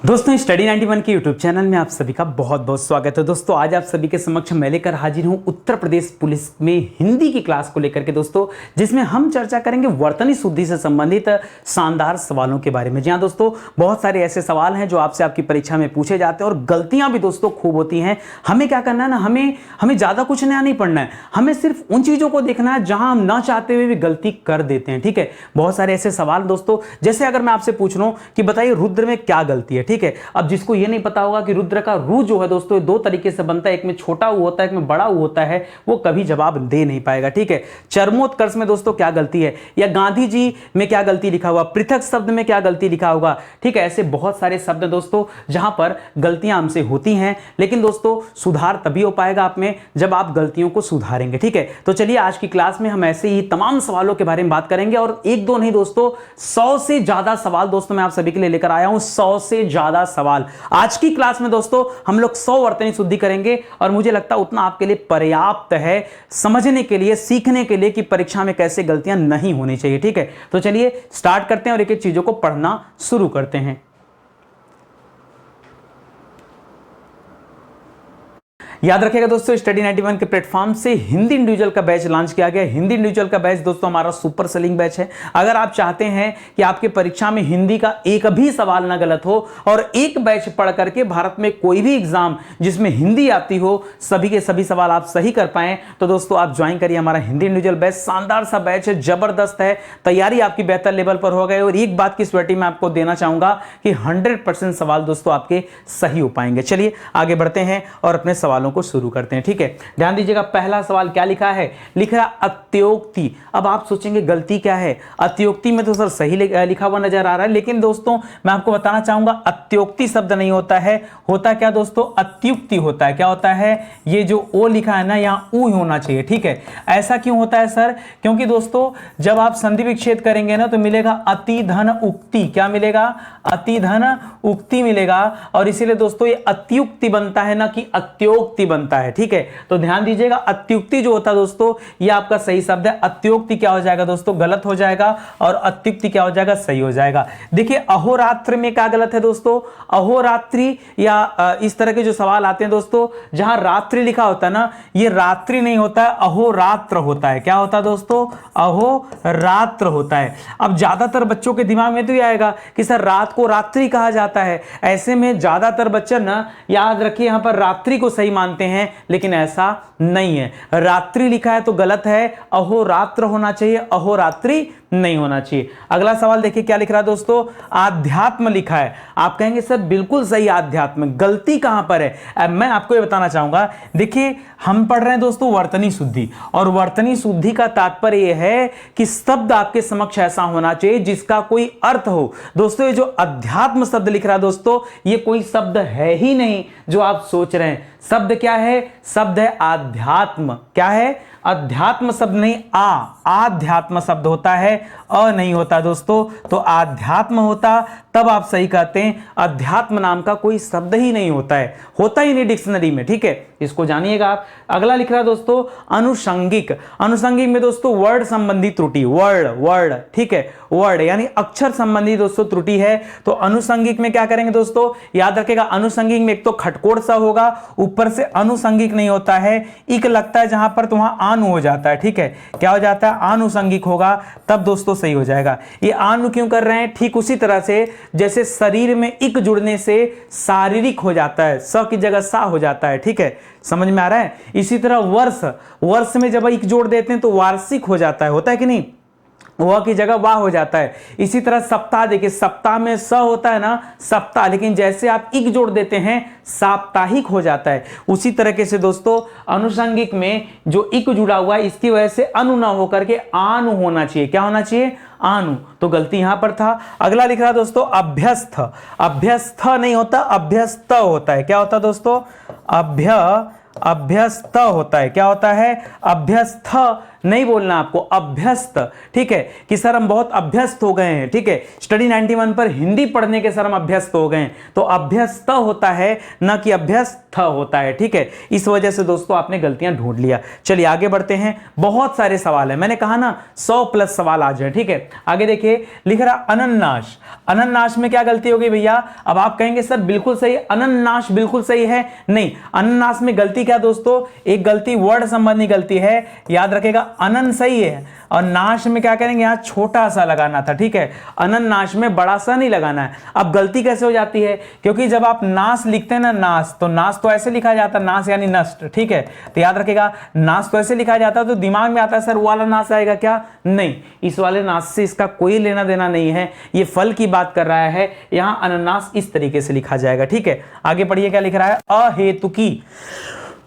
दोस्तों स्टडी 91 के YouTube channel में आप सभी का बहुत बहुत स्वागत है। दोस्तों आज आप सभी के समक्ष मैं लेकर हाजिर हूं उत्तर प्रदेश पुलिस में हिंदी की क्लास को लेकर के दोस्तों, जिसमें हम चर्चा करेंगे वर्तनी शुद्धि से संबंधित शानदार सवालों के बारे में। जी हाँ दोस्तों, बहुत सारे ऐसे सवाल हैं जो आपसे आपकी परीक्षा में पूछे जाते हैं और गलतियां भी दोस्तों खूब होती हैं। हमें क्या करना है ना, हमें ज्यादा कुछ नया नहीं पढ़ना है, हमें सिर्फ उन चीजों को देखना है जहां हम ना चाहते हुए भी गलती कर देते हैं। ठीक है, बहुत सारे ऐसे सवाल दोस्तों, जैसे अगर मैं आपसे पूछ रहा हूं कि बताइए रुद्र में क्या गलती है। ठीक है, अब जिसको ये नहीं पता होगा कि रुद्र का रू जो है दोस्तों दो तरीके से बनता है, एक में छोटा ऊ होता है, एक में बड़ा ऊ होता है, वो कभी जवाब दे नहीं पाएगा। ठीक है, चरमोत्कर्ष में दोस्तों क्या गलती है, या गांधी जी में क्या गलती लिखा हुआ, पृथक शब्द में क्या गलती लिखा होगा। ठीक है, ऐसे बहुत सारे शब्द दोस्तों जहां पर गलतियां हमसे होती हैं, लेकिन दोस्तों सुधार तभी हो पाएगा आप में जब आप गलतियों को सुधारेंगे। ठीक है, तो चलिए आज की क्लास में हम ऐसे ही तमाम सवालों के बारे में बात करेंगे, और एक दो नहीं दोस्तों 100 से ज्यादा सवाल दोस्तों मैं आप सभी के लिए लेकर आया हूं। 100 से ज्यादा सवाल आज की क्लास में दोस्तों हम लोग 100 वर्तनी शुद्धि करेंगे, और मुझे लगता है उतना आपके लिए पर्याप्त है समझने के लिए, सीखने के लिए कि परीक्षा में कैसे गलतियां नहीं होनी चाहिए। ठीक है, तो चलिए स्टार्ट करते हैं और एक एक चीजों को पढ़ना शुरू करते हैं। याद रखिएगा दोस्तों, स्टडी 91 के प्लेटफॉर्म से हिंदी इंडिविजुअल का बैच लॉन्च किया गया है। हिंदी इंडिविजुअल का बैच दोस्तों हमारा सुपर सेलिंग बैच है। अगर आप चाहते हैं कि आपके परीक्षा में हिंदी का एक भी सवाल ना गलत हो और एक बैच पढ़ करके भारत में कोई भी एग्जाम जिसमें हिंदी आती हो सभी के सभी सवाल आप सही कर पाएं, तो दोस्तों आप ज्वाइन करिए हमारा हिंदी इंडिविजुअल बैच। शानदार सा बैच है, जबरदस्त है, तैयारी आपकी बेहतर लेवल पर हो गई। और एक बात की स्वेटी मैं आपको देना चाहूंगा कि 100% सवाल दोस्तों आपके सही हो पाएंगे। चलिए आगे बढ़ते हैं और अपने सवालों को शुरू करते हैं। ठीक है, ध्यान दीजिएगा, पहला सवाल क्या लिखा है, लिख रहा अत्योक्ति। अब आप सोचेंगे गलती क्या है, अत्योक्ति में तो सर सही लिखा हुआ नजर आ रहा है, लेकिन दोस्तों मैं आपको बताना चाहूंगा अत्योक्ति शब्द नहीं होता है, होता क्या दोस्तों, अत्युक्ति होता है। क्या होता है, ये जो ओ लिखा है ना यहां ऊ होना चाहिए। ठीक है, ऐसा क्यों होता है सर, क्योंकि दोस्तों जब आप संधि विच्छेद करेंगे ना तो मिलेगा अति धन उक्ति। क्या मिलेगा, अति धन उक्ति मिलेगा, और इसीलिए दोस्तों ये अत्युक्ति बनता है ना कि अत्योक्ति बनता है। ठीक है, तो ध्यान दीजिएगा, अत्युक्ति जो होता है दोस्तों ये आपका सही शब्द है। अत्योक्ति क्या हो जाएगा दोस्तों, गलत हो जाएगा, और अत्युक्ति क्या हो जाएगा, सही हो जाएगा। देखिए अहोरात्र में क्या गलत है दोस्तों, अहोरात्रि या इस तरह के जो सवाल आते हैं दोस्तों जहां रात्रि लिखा होता है ना, ये रात्रि नहीं होता है, अहोरात्र होता है। क्या होता है दोस्तों, अहोरात्र होता है। अब ज्यादातर बच्चों के दिमाग में तो ये आएगा कि सर रात को रात्रि कहा जाता है, ऐसे में ज्यादातर बच्चे ना याद रखिए यहां पर रात्रि को सही मानते हैं, लेकिन ऐसा नहीं है। रात्रि लिखा है तो गलत है, अहोरात्र होना चाहिए, अहोरात्रि नहीं होना चाहिए। अगला सवाल देखिए क्या लिख रहा है दोस्तों, आध्यात्म लिखा है। आप कहेंगे सर बिल्कुल सही आध्यात्म, गलती कहां पर है। अब मैं आपको ये बताना चाहूंगा, देखिए हम पढ़ रहे हैं दोस्तों वर्तनी शुद्धि, और वर्तनी शुद्धि का तात्पर्य यह है कि शब्द आपके समक्ष ऐसा होना चाहिए जिसका कोई अर्थ हो। दोस्तों ये जो अध्यात्म शब्द लिख रहा है दोस्तों, ये कोई शब्द है ही नहीं जो आप सोच रहे हैं। शब्द क्या है, शब्द है आध्यात्म। क्या है, अध्यात्म शब्द नहीं, आध्यात्म शब्द होता है, अ नहीं होता दोस्तों। तो आध्यात्म होता तब आप सही कहते हैं, अध्यात्म नाम का कोई शब्द ही नहीं होता है, होता ही नहीं डिक्शनरी में। ठीक है, इसको जानिएगा आप। अगला लिख रहा है दोस्तों अनुषंगिक। अनुषंगिक में दोस्तों वर्ड संबंधी त्रुटि, वर्ड ठीक है, वर्ड यानी अक्षर संबंधी दोस्तों त्रुटि है। तो अनुषंगिक में क्या करेंगे दोस्तों, याद रखेगा अनुषंगिक में एक तो खटकोड़ सा होगा, ऊपर से अनुषंगिक नहीं होता है, इक लगता है जहां पर तो वहां आनु हो जाता है। ठीक है, क्या हो जाता है, आनुषंगिक होगा, तब दोस्तों सही हो जाएगा। ये आनु क्यों कर रहे हैं, ठीक उसी तरह से जैसे शरीर में इक जुड़ने से शारीरिक हो जाता है, स की जगह सा हो जाता है। ठीक है, समझ में आ रहा है। इसी तरह वर्ष में जब इक जोड़ देते हैं तो वार्षिक हो जाता है, होता है कि नहीं, वह की जगह वाह हो जाता है। इसी तरह सप्ताह, देखिए सप्ताह में स होता है ना, सप्ताह, लेकिन जैसे आप इक जोड़ देते हैं साप्ताहिक हो जाता है। उसी तरीके से दोस्तों अनुषंगिक में जो इक जुड़ा हुआ है इसकी वजह से अनु ना होकर के आनु होना चाहिए। क्या होना चाहिए, आनु, तो गलती यहां पर था। अगला लिख रहा दोस्तों अभ्यस्त। अभ्यस्त नहीं होता, अभ्यस्त होता है। क्या होता है दोस्तों, अभ्यस्त होता है। क्या होता है, अभ्यस्त नहीं बोलना आपको, अभ्यस्त, ठीक है, कि सर हम बहुत अभ्यस्त हो गए हैं, ठीक है, स्टडी 91 पर हिंदी पढ़ने के सर हम अभ्यस्त हो गए हैं, तो अभ्यस्त होता है ना कि अभ्यस्त होता है, ठीक है। इस वजह से दोस्तों आपने गलतियां ढूंढ लिया। चलिए आगे बढ़ते हैं, बहुत सारे सवाल है, मैंने कहा ना 100+ सवाल आज है, ठीक है। आगे देखिए, लिख रहा अनन्नास। अनन्नास में क्या गलती हो गई भैया? अब आप कहेंगे सर बिल्कुल सही, अनन्नास बिल्कुल सही है, नहीं, अनन्नास में गलती क्या दोस्तों, एक गलती वर्ड संबंधी गलती है, याद रखेगा। अनन सही है और नाश में क्या करेंगे, यहां छोटा सा लगाना था, ठीक है, अनन्नास में बड़ा सा नहीं लगाना है। अब गलती कैसे हो जाती है, क्योंकि जब आप नाश लिखते हैं ना, नाश, तो नाश तो ऐसे लिखा जाता है, नाश यानी नष्ट, ठीक है, तो याद रखेगा नाश तो ऐसे लिखा जाता है, तो दिमाग में आता है सर वो वाला नाश आएगा क्या, नहीं, इस वाले नाश से इसका कोई लेना देना नहीं है, ये फल की बात कर रहा है, यहां अनन्नास इस तरीके से लिखा जाएगा, ठीक है। आगे पढ़िए क्या लिख रहा है, अहेतुकी।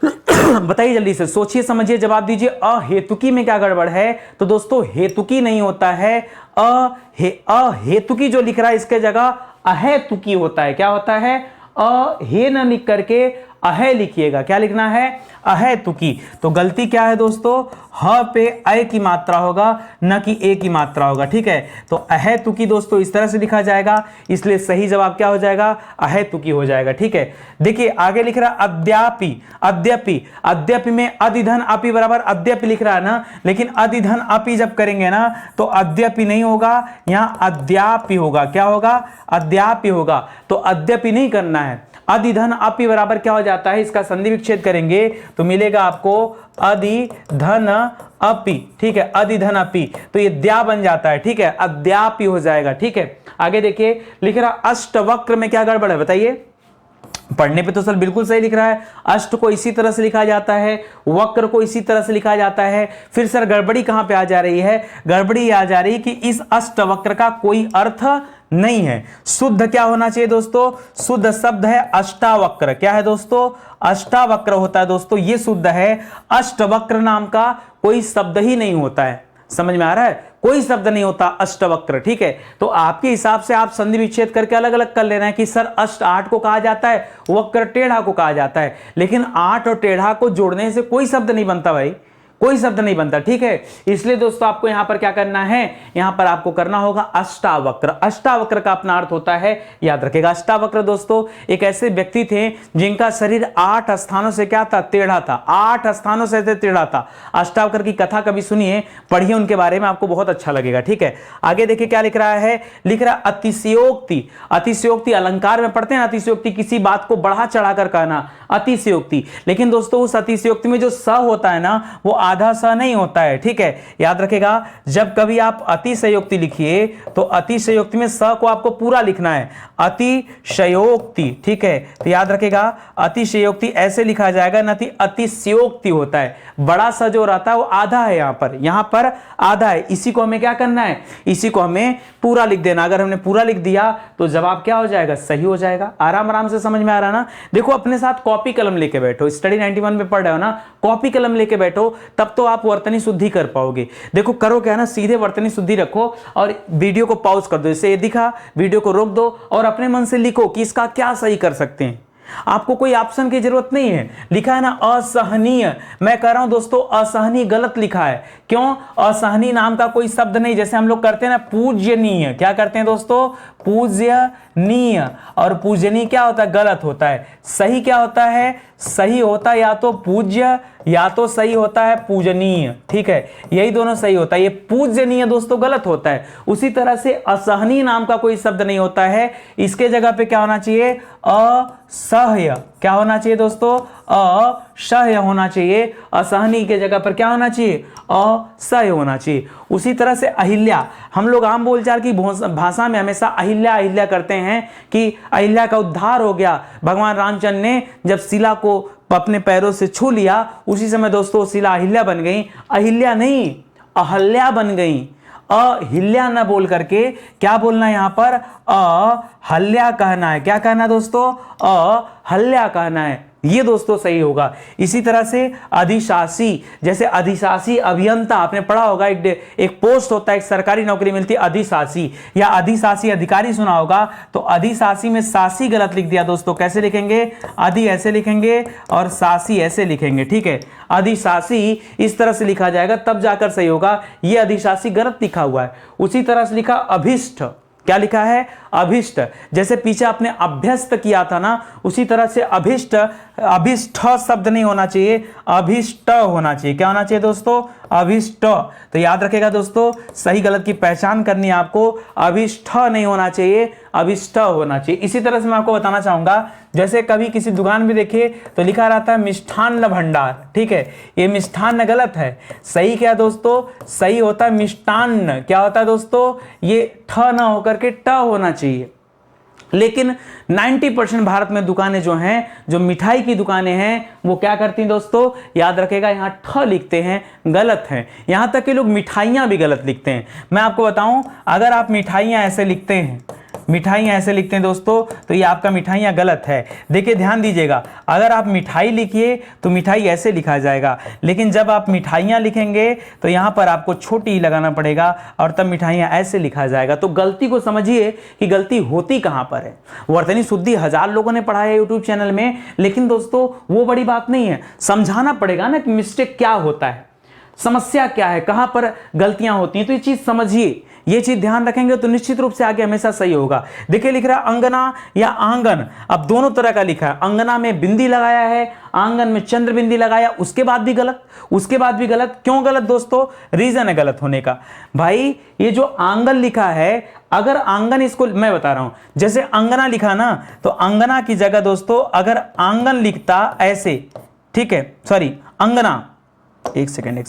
बताइए जल्दी से, सोचिए समझिए, जवाब दीजिए। अहेतुकी में क्या गड़बड़ है? तो दोस्तों हेतुकी नहीं होता है, अहेतुकी जो लिख रहा है इसके जगह अहेतुकी होता है। क्या होता है? अहे न लिख करके अहे लिखिएगा। क्या लिखना है? अहेतुकी। तो गलती क्या है दोस्तों, ह पे अ की मात्रा होगा, न कि ए की मात्रा होगा, ठीक है। तो अहेतुकी दोस्तों इस तरह से लिखा जाएगा, इसलिए सही जवाब क्या हो जाएगा, अहेतुकी हो जाएगा, ठीक है। देखिए आगे लिख रहा है अद्यापि। अद्यपि, अद्यपि में अधिधन अपि बराबर अद्यपि लिख रहा है ना, लेकिन अधिधन अपि जब करेंगे ना तो अद्यपि नहीं होगा, यहां अद्यापि होगा। क्या होगा? अद्यापि होगा। तो अद्यपि नहीं करना है, अधिधन अपि बराबर क्या हो जाता है, इसका संधि विच्छेद करेंगे तो मिलेगा आपको अधिधन अपि, ठीक है, अधिधन अपि, तो ये द्या बन जाता है, ठीक है, अद्यापि हो जाएगा, ठीक है। आगे देखिए, लिख रहा अष्टवक्र में क्या गड़बड़ है बताइए। पढ़ने पे तो सर बिल्कुल सही लिख रहा है, अष्ट को इसी तरह से लिखा जाता है, वक्र को इसी तरह से लिखा जाता है, फिर सर गड़बड़ी कहां पे आ जा रही है, गड़बड़ी आ जा रही है कि इस अष्टवक्र का कोई अर्थ नहीं है। शुद्ध क्या होना चाहिए दोस्तों, शुद्ध शब्द है अष्टावक्र। क्या है दोस्तों? अष्टावक्र होता है दोस्तों, ये शुद्ध है। अष्टवक्र नाम का कोई शब्द ही नहीं होता है, समझ में आ रहा है, कोई शब्द नहीं होता अष्टवक्र, ठीक है। तो आपके हिसाब से आप संधि विच्छेद करके अलग अलग कर लेना है कि सर अष्ट 8 को कहा जाता है, वक्र टेढ़ा को कहा जाता है, लेकिन 8 और टेढ़ा को जोड़ने से कोई शब्द नहीं बनता भाई, कोई शब्द नहीं बनता, ठीक है। इसलिए दोस्तों आपको यहां पर क्या करना है, यहां पर आपको करना होगा अष्टावक्र। अष्टावक्र का अपना अर्थ होता है, याद रखेगा, अष्टावक्र दोस्तों एक ऐसे व्यक्ति थे जिनका शरीर 8 स्थानों से क्या था, टेढ़ा था, 8 स्थानों से टेढ़ा था। अष्टावक्र की कथा कभी सुनिए, पढ़िए उनके बारे में, आपको बहुत अच्छा लगेगा, ठीक है। आगे देखिए क्या लिख रहा है, लिख रहा है अतिशयोक्ति। अतिशयोक्ति अलंकार में पढ़ते हैं, अतिशयोक्ति किसी बात को बढ़ा चढ़ाकर कहना, अतिशयोक्ति। लेकिन दोस्तों उस अतिशयोक्ति में जो स होता है ना, वो आधा स नहीं होता है, ठीक है, याद रखेगा। जब कभी आप अतिशयोक्ति लिखिए तो अतिशयोक्ति में स को आपको पूरा लिखना है, अतिशयोक्ति, ठीक है। तो याद रखेगा अतिशयोक्ति ऐसे लिखा जाएगा, न कि अतिशयोक्ति होता है, बड़ा सा जो रहता है वो आधा है, यहां पर आधा है। इसी को हमें क्या करना है, इसी को हमें पूरा लिख देना। अगर हमने पूरा लिख दिया तो जवाब क्या हो जाएगा, सही हो जाएगा। आराम आराम से समझ में आ रहा ना। देखो अपने साथ कॉपी कलम लेके बैठो, स्टडी 91 में पढ़ रहे हो ना, कॉपी कलम लेके बैठो, तब तो आप वर्तनी शुद्धि कर पाओगे। देखो करो क्या ना, सीधे वर्तनी शुद्धि रखो और वीडियो को पॉज कर दो, जैसे ये दिखा, वीडियो को रोक दो और अपने मन से लिखो कि इसका क्या सही कर सकते हैं। आपको कोई ऑप्शन की जरूरत नहीं है। लिखा है ना असहनीय, मैं कह रहा हूं दोस्तों असहनीय गलत लिखा है। क्यों? असहनीय नाम का कोई शब्द नहीं। जैसे हम लोग करते हैं ना पूज्यनीय, क्या करते हैं दोस्तों, पूज्यनीय, और पूजनीय क्या होता है, गलत होता है। सही क्या होता है, सही होता है या तो पूज्य या तो सही होता है पूजनीय, ठीक है, यही दोनों सही होता है। ये पूजनीय दोस्तों गलत होता है। उसी तरह से असहनीय नाम का कोई शब्द नहीं होता है, इसके जगह पे क्या होना चाहिए, असह्य। क्या होना चाहिए दोस्तों, असह्य होना चाहिए। असहनीय के जगह पर क्या होना चाहिए, असह्य होना चाहिए। उसी तरह से अहिल्या, हम लोग आम बोलचाल की भाषा में हमेशा अहिल्या अहिल्या करते हैं कि अहिल्या का उद्धार हो गया। भगवान रामचंद्र ने जब शिला को अपने पैरों से छू लिया, उसी समय दोस्तों शिला अहिल्या बन गई। अहिल्या नहीं, अहल्या बन गई। अहिल्या न बोल करके क्या बोलना है यहां पर, अहल्या कहना है। क्या कहना है दोस्तों, अहल्या कहना है। ये दोस्तों सही होगा। इसी तरह से अधिशासी, जैसे अधिशासी अभियंता, आपने पढ़ा होगा, एक पोस्ट होता है, एक सरकारी नौकरी मिलती है अधिशासी, या अधिशासी अधिकारी सुना होगा। तो अधिशासी में शासी गलत लिख दिया दोस्तों। कैसे लिखेंगे? अधि ऐसे लिखेंगे और शासी ऐसे लिखेंगे, ठीक है। अधिशासी इस तरह से लिखा जाएगा, तब जाकर सही होगा। ये अधिशासी गलत लिखा हुआ है। उसी तरह से लिखा अभिष्ट, क्या लिखा है? अभिष्ट। जैसे पीछे आपने अभ्यस्त किया था ना, उसी तरह से अभिष्ट, अभिष्ट शब्द नहीं होना चाहिए, अभिष्ट होना चाहिए। क्या होना चाहिए दोस्तों? अभिष्ट। तो याद रखेगा दोस्तों, सही गलत की पहचान करनी है आपको। अभिष्ट नहीं होना चाहिए, अभिष्ट होना चाहिए। इसी तरह से मैं आपको बताना चाहूंगा, जैसे कभी किसी दुकान में देखिए तो लिखा रहता है मिष्ठान्न भंडार, ठीक है। ये मिष्ठान्न गलत है। सही क्या दोस्तों? सही होता है मिष्टान्न। क्या होता है दोस्तों? ये ठ ना होकर के ट होना चाहिए। लेकिन 90% भारत में दुकानें जो हैं, जो मिठाई की दुकानें हैं, वो क्या करती हैं दोस्तों? याद रखेगा, यहाँ ठ लिखते हैं, गलत है। यहाँ तक कि लोग मिठाइयाँ भी गलत लिखते हैं। मैं आपको बताऊं, अगर आप मिठाइयाँ ऐसे लिखते हैं, मिठाइयाँ ऐसे लिखते हैं दोस्तों, तो ये आपका मिठाइयाँ गलत है। देखिए ध्यान दीजिएगा, अगर आप मिठाई लिखिए तो मिठाई ऐसे लिखा जाएगा, लेकिन जब आप मिठाइयाँ लिखेंगे तो यहाँ पर आपको छोटी ही लगाना पड़ेगा और तब मिठाइयाँ ऐसे लिखा जाएगा। तो गलती को समझिए कि गलती होती कहाँ पर है। वर्तनी शुद्धि 1000 लोगों ने पढ़ा है यूट्यूब चैनल में, लेकिन दोस्तों वो बड़ी बात नहीं है। समझाना पड़ेगा ना कि मिस्टेक क्या होता है, समस्या क्या है, कहां पर गलतियां होती हैं। तो ये चीज समझिए, ये चीज ध्यान रखेंगे तो निश्चित रूप से आगे हमेशा सही होगा। देखिए लिख रहा है अंगना या आंगन, अब दोनों तरह का लिखा है। अंगना में बिंदी लगाया है, आंगन में चंद्र बिंदी लगाया, उसके बाद भी गलत, उसके बाद भी गलत। क्यों गलत दोस्तों? रीजन है गलत होने का। भाई ये जो आंगन लिखा है, अगर आंगन, इसको मैं बता रहा हूं, जैसे अंगना लिखा ना, तो अंगना की जगह दोस्तों अगर आंगन लिखता ऐसे, ठीक है, सॉरी अंगना, एक सेकेंड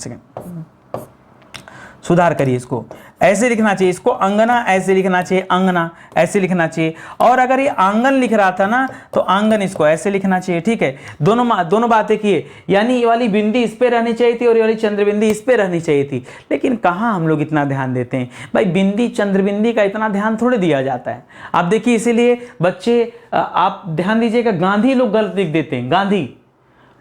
सुधार करिए, इसको ऐसे लिखना चाहिए, इसको अंगना ऐसे लिखना चाहिए, अंगना ऐसे लिखना चाहिए। और अगर ये आंगन लिख रहा था ना, तो आंगन इसको ऐसे लिखना चाहिए, ठीक है। दोनों बातें किए, यानी ये वाली बिंदी इस पे रहनी चाहिए थी और ये वाली चंद्रबिंदी इस पे रहनी चाहिए थी। लेकिन कहाँ हम लोग इतना ध्यान देते हैं भाई, बिंदी चंद्रबिंदी का इतना ध्यान थोड़े दिया जाता है। आप देखिए, इसीलिए बच्चे, आप ध्यान दीजिएगा, गांधी लोग गलत लिख देते हैं, गांधी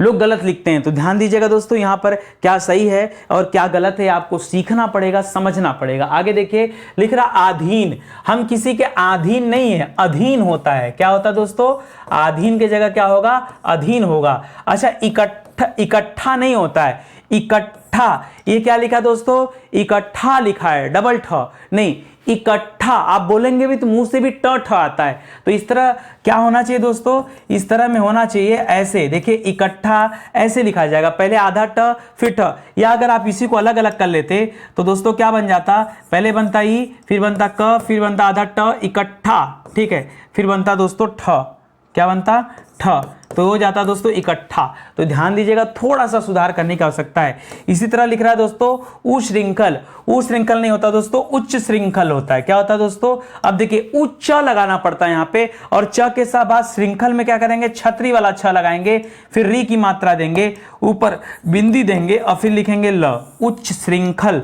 लोग गलत लिखते हैं। तो ध्यान दीजिएगा दोस्तों, यहां पर क्या सही है और क्या गलत है आपको सीखना पड़ेगा, समझना पड़ेगा। आगे देखिए लिख रहा आधीन, हम किसी के अधीन नहीं है, अधीन होता है। क्या होता है दोस्तों? अधीन की जगह क्या होगा? अधीन होगा। अच्छा, इकट्ठा नहीं होता है, इकट्ठा। ये क्या लिखा दोस्तों? इकट्ठा लिखा है, डबल ठ नहीं, इकट्ठा। आप बोलेंगे भी तो मुंह से भी ट ठ आता है। तो इस तरह क्या होना चाहिए दोस्तों? इस तरह में होना चाहिए, ऐसे देखिए, इकट्ठा ऐसे लिखा जाएगा, पहले आधा ट फिर ठ। या अगर आप इसी को अलग अलग कर लेते तो दोस्तों क्या बन जाता? पहले बनता ई, फिर बनता क, फिर बनता आधा ट, इकट्ठा, ठीक है, फिर बनता दोस्तों ठ। क्या बनता? ठ। तो हो जाता दोस्तों इकट्ठा। तो ध्यान दीजिएगा, थोड़ा सा सुधार करने की आवश्यकता है। इसी तरह लिख रहा है दोस्तों उश्रृंखल, उश्रृंखल नहीं होता दोस्तों, उच्च श्रृंखल होता है। क्या होता है दोस्तों? अब देखिए उच्च लगाना पड़ता है यहाँ पे, और च के साथ बाद श्रृंखल में क्या करेंगे? छतरी वाला छ लगाएंगे, फिर री की मात्रा देंगे, ऊपर बिंदी देंगे और फिर लिखेंगे ल, उच्च श्रृंखल।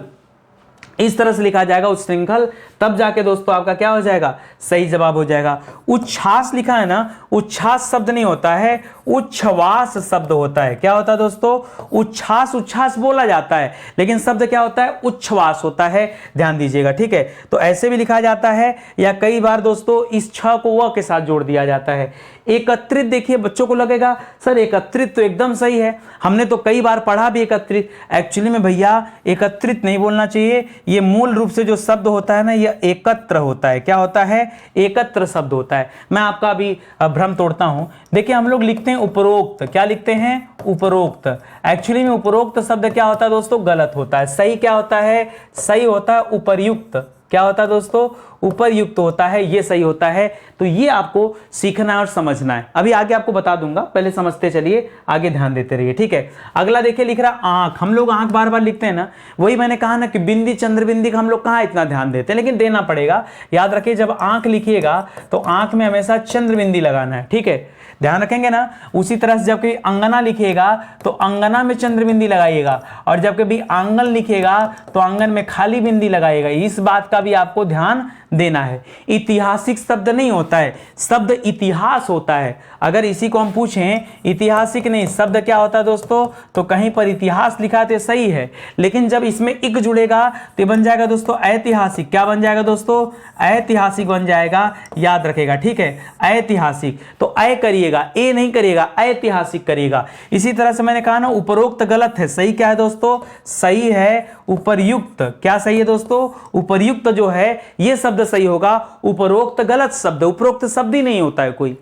इस तरह से लिखा जाएगा उच्च श्रृंखल, तब जाके दोस्तों आपका क्या हो जाएगा? सही जवाब हो जाएगा। उच्छ्वास लिखा है ना, उच्छ्वास शब्द नहीं होता है, उच्छ्वास शब्द होता है। क्या होता है दोस्तों? उच्छ्वास, उच्छ्वास बोला जाता है, लेकिन शब्द क्या होता है? उच्छ्वास होता है। ध्यान दीजिएगा, ठीक है। तो ऐसे भी लिखा जाता है, या कई बार दोस्तों इस छ को व के साथ जोड़ दिया जाता है। एकत्रित, देखिए बच्चों को लगेगा सर एकत्रित तो एकदम सही है, हमने तो कई बार पढ़ा भी एकत्रित। एक्चुअली में भैया एकत्रित नहीं बोलना चाहिए, ये मूल रूप से जो शब्द होता है ना, यह एकत्र होता है। क्या होता है? एकत्र शब्द होता है। मैं आपका अभी भ्रम तोड़ता हूं। देखिए हम लोग लिखते हैं उपरोक्त, क्या लिखते हैं? उपरोक्त। एक्चुअली में उपरोक्त शब्द क्या होता है दोस्तों? गलत होता है। सही क्या होता है? सही होता है उपर्युक्त। क्या होता है दोस्तों? उपरयुक्त होता है, ये सही होता है। तो ये आपको सीखना है और समझना है। अभी आगे आपको बता दूंगा, पहले समझते चलिए, आगे ध्यान देते रहिए, ठीक है। अगला देखिए लिख रहा आंख, हम लोग आंख बार बार लिखते हैं ना, वही मैंने कहा ना कि बिंदी चंद्रबिंदी का हम लोग कहाँ इतना ध्यान देते हैं, लेकिन देना पड़ेगा। याद रखिए जब आंख लिखिएगा तो आंख में हमेशा चंद्रबिंदी लगाना है, ठीक है, ध्यान रखेंगे ना। उसी तरह से जब कभी अंगना लिखिएगा तो अंगना में चंद्रबिंदी लगाइएगा, और जब कभी आंगन लिखिएगा तो आंगन में खाली बिंदी लगाइएगा। इस बात का भी आपको ध्यान देना है। ऐतिहासिक शब्द नहीं होता है, शब्द इतिहास होता है। अगर इसी को हम पूछें ऐतिहासिक नहीं, शब्द क्या होता है दोस्तों, तो कहीं पर इतिहास लिखा तो सही है, लेकिन जब इसमें इक जुड़ेगा तो बन जाएगा दोस्तों ऐतिहासिक। क्या बन जाएगा दोस्तों, ऐतिहासिक बन जाएगा, याद रखेगा, ठीक है, ऐतिहासिक। तो ऐ करिएगा, ए नहीं करिएगा, ऐतिहासिक करिएगा। इसी तरह से मैंने कहा ना उपरोक्त गलत है, सही क्या है दोस्तों, सही है उपर्युक्त। क्या सही है दोस्तों, उपर्युक्त जो है यह शब्द सही होगा, उपरोक्त गलत शब्द, उपरोक्त शब्द ही नहीं होता है कोई।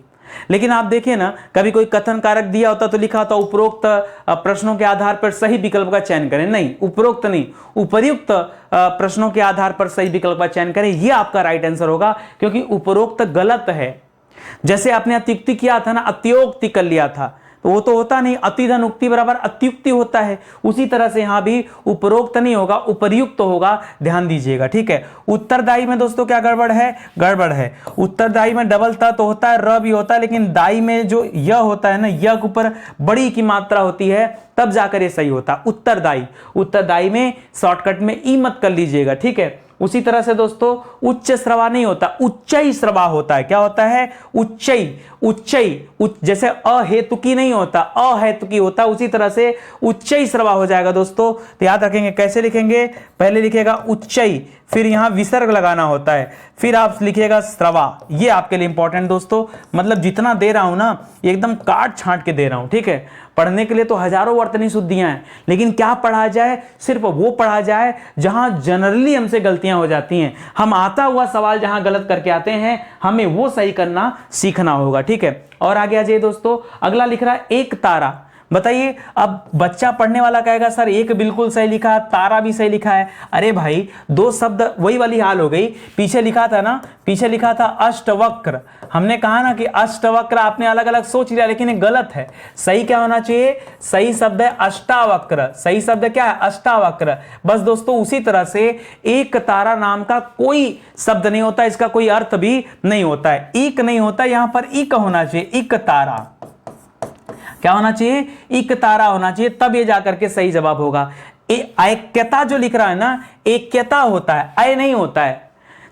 लेकिन आप देखिए ना, कभी कोई कथन कारक दिया होता तो लिखा होता उपरोक्त प्रश्नों के आधार पर सही विकल्प का चयन करें, नहीं, उपरोक्त नहीं, उपर्युक्त प्रश्नों के आधार पर सही विकल्प का चयन करें, यह आपका राइट आंसर होगा, क्योंकि उपरोक्त गलत है। जैसे आपने अत्युक्ति किया था ना, अत्योक्ति कर लिया था, तो वो तो होता नहीं, अतिधन उक्ति बराबर अत्युक्ति होता है। उसी तरह से यहां भी उपरोक्त नहीं होगा, उपर्युक्त होगा, ध्यान दीजिएगा, ठीक है। उत्तरदायी में दोस्तों क्या गड़बड़ है, गड़बड़ है। उत्तरदायी में डबल त तो होता है, र भी होता है, लेकिन दाई में जो य होता है ना, य के ऊपर बड़ी की मात्रा होती है, तब जाकर ये सही होता है उत्तरदायी। उत्तरदायी में शॉर्टकट में ई मत कर लीजिएगा, ठीक है। उसी तरह से दोस्तों उच्च श्रवा नहीं होता, उच्चई श्रवा होता है। क्या होता है, उच्चई, उच्चई, जैसे अहेतुकी नहीं होता, अहेतुकी होता, उसी तरह से उच्चई श्रवा हो जाएगा दोस्तों। तो याद रखेंगे, कैसे लिखेंगे, पहले लिखेगा उच्चई, फिर यहां विसर्ग लगाना होता है, फिर आप लिखिएगा श्रवा। ये आपके लिए इंपॉर्टेंट दोस्तों, मतलब जितना दे रहा हूं ना एकदम काट छांट के दे रहा हूं, ठीक है। पढ़ने के लिए तो हजारों वर्तनी शुद्धियां हैं, लेकिन क्या पढ़ा जाए, सिर्फ वो पढ़ा जाए जहां जनरली हमसे गलतियां हो जाती हैं। हम आता हुआ सवाल जहां गलत करके आते हैं, हमें वो सही करना सीखना होगा, ठीक है। और आगे आ जाइए दोस्तों, अगला लिख रहा है एक तारा। बताइए, अब बच्चा पढ़ने वाला कहेगा सर एक बिल्कुल सही लिखा है, तारा भी सही लिखा है। अरे भाई, दो शब्द वही वाली हाल हो गई। पीछे लिखा था ना, पीछे लिखा था अष्टवक्र। हमने कहा ना कि अष्टवक्र आपने अलग अलग सोच लिया, लेकिन ये गलत है। सही क्या होना चाहिए, सही शब्द है अष्टावक्र। सही शब्द क्या है, अष्टावक्र। बस दोस्तों उसी तरह से एक तारा नाम का कोई शब्द नहीं होता, इसका कोई अर्थ भी नहीं होता है। एक नहीं होता, यहां पर इक होना चाहिए, इक तारा। क्या होना चाहिए, इक तारा होना चाहिए, तब ये जाकर के सही जवाब होगा। ऐक्यता जो लिख रहा है ना, ऐक्यता होता है, ऐ नहीं होता है।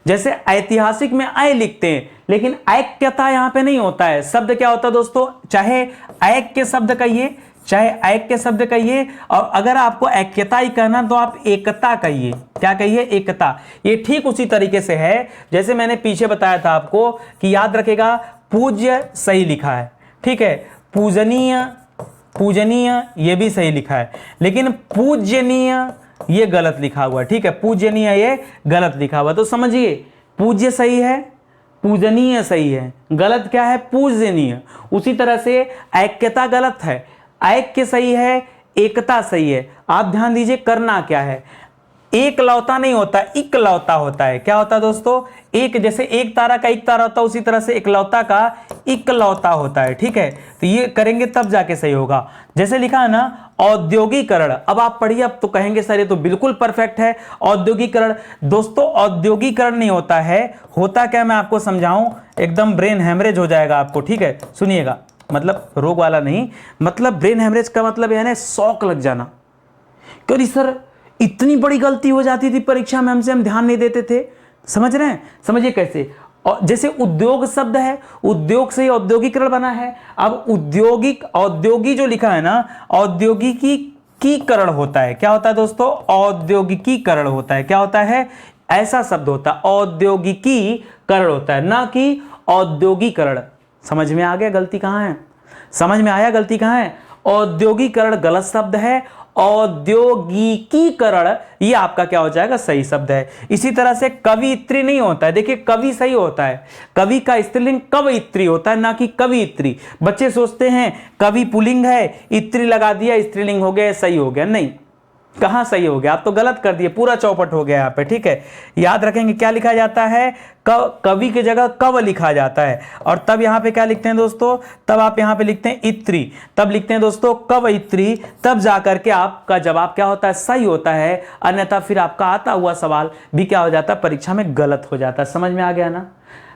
जैसे ऐतिहासिक में ऐ लिखते हैं, लेकिन ऐक्यता यहां पे नहीं होता है। शब्द क्या होता है दोस्तों, चाहे ऐक्य शब्द कहिए, चाहे ऐक्य शब्द कहिए, और अगर आपको ऐक्यता ही कहना तो आप एकता कहिए। क्या कहिए, एकता। ये ठीक उसी तरीके से है जैसे मैंने पीछे बताया था आपको कि याद रखेगा, पूज्य सही लिखा है, ठीक है, पूजनीय, पूजनीय ये भी सही लिखा है, लेकिन पूजनीय ये गलत लिखा हुआ है, ठीक है। पूजनीय ये गलत लिखा हुआ, तो समझिए पूज्य सही है, पूजनीय सही है, गलत क्या है, पूजनीय। उसी तरह से ऐक्यता गलत है, ऐक्य सही है, एकता सही है। आप ध्यान दीजिए करना क्या है, एक लौता नहीं होता, इकलौता होता है। क्या होता है दोस्तों, एक, जैसे एक तारा का एक तारा होता है, उसी तरह से इकलौता का इकलौता होता है, ठीक है। तो ये करेंगे तब जाके सही होगा। जैसे लिखा है ना औद्योगिकरण, अब आप पढ़िए, अब तो कहेंगे सर ये तो बिल्कुल परफेक्ट है। औद्योगिकरण दोस्तों, औद्योगिकरण नहीं होता है, होता क्या मैं आपको समझाऊं, एकदम ब्रेन हेमरेज हो जाएगा आपको, ठीक है। सुनिएगा, मतलब रोग वाला नहीं, मतलब ब्रेन हेमरेज का मतलब है ना शौक लग जाना। क्यों सर इतनी बड़ी गलती हो जाती थी परीक्षा में, हमसे हम ध्यान नहीं देते थे। समझ रहे हैं, समझिए कैसे। और जैसे उद्योग शब्द है, उद्योग से औद्योगिकरण बना है। अब औद्योगिक, औद्योगी जो लिखा है ना, औद्योगिकीकरण होता है। क्या होता है दोस्तों, औद्योगिकीकरण होता है। क्या होता है, ऐसा शब्द होता है, औद्योगिकीकरण होता है, ना कि औद्योगिकरण। समझ में आ गया गलती कहां है, समझ में आया गलती कहां है। औद्योगिकरण गलत शब्द है, औद्योगिकीकरण ये आपका क्या हो जाएगा, सही शब्द है। इसी तरह से कवियत्री नहीं होता है। देखिए कवि सही होता है, कवि का स्त्रीलिंग कवयित्री होता है, ना कि कवियत्री। बच्चे सोचते हैं कवि पुल्लिंग है, इत्री लगा दिया स्त्रीलिंग हो गया, सही हो गया। नहीं, कहां सही हो गया, आप तो गलत कर दिए, पूरा चौपट हो गया यहाँ पे, ठीक है। याद रखेंगे क्या लिखा जाता है, कवि की जगह कव लिखा जाता है। और तब यहाँ पे क्या लिखते हैं दोस्तों, तब आप यहाँ पे लिखते हैं इत्री, तब लिखते हैं दोस्तों कवयित्री, तब जाकर के आपका जवाब क्या होता है, सही होता है। अन्यथा फिर आपका आता हुआ सवाल भी क्या हो जाता है, परीक्षा में गलत हो जाता है। समझ में आ गया ना।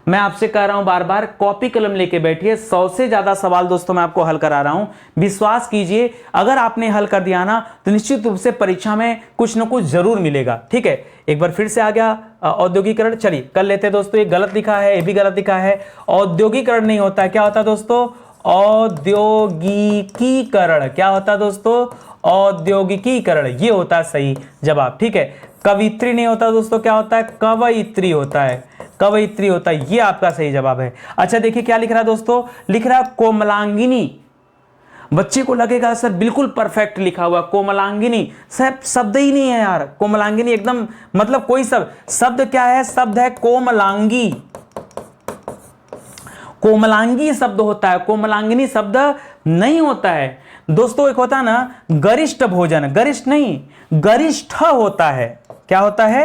मैं आपसे कह रहा हूं बार बार, कॉपी कलम लेके बैठिए। 100 से ज्यादा सवाल दोस्तों मैं आपको हल करा रहा हूं, विश्वास कीजिए। अगर आपने हल कर दिया ना, तो निश्चित रूप से परीक्षा में कुछ ना कुछ जरूर मिलेगा, ठीक है। एक बार फिर से आ गया औद्योगिकरण। चलिए कर लेते हैं दोस्तों, ये गलत लिखा है, ये भी गलत लिखा है। औद्योगिकरण नहीं होता है, क्या होता है दोस्तों? औद्योगिकीकरण। क्या होता है दोस्तों? औद्योगिकीकरण, ये होता है सही जवाब। ठीक है, कवित्री नहीं होता दोस्तों, क्या होता है? कवयित्री होता है, कवयित्री होता है, ये आपका सही जवाब है। अच्छा देखिए क्या लिख रहा है दोस्तों, लिख रहा है कोमलांगिनी। बच्चे को लगेगा सर बिल्कुल परफेक्ट लिखा हुआ कोमलांगिनी, सर शब्द ही नहीं है यार कोमलांगिनी, एकदम मतलब कोई शब्द क्या है? शब्द है कोमलांगी, कोमलांगी शब्द होता है, कोमलांगिनी शब्द नहीं होता है दोस्तों। एक होता है ना गरिष्ठ भोजन, गरिष्ठ नहीं गरिष्ठ होता है, क्या होता है?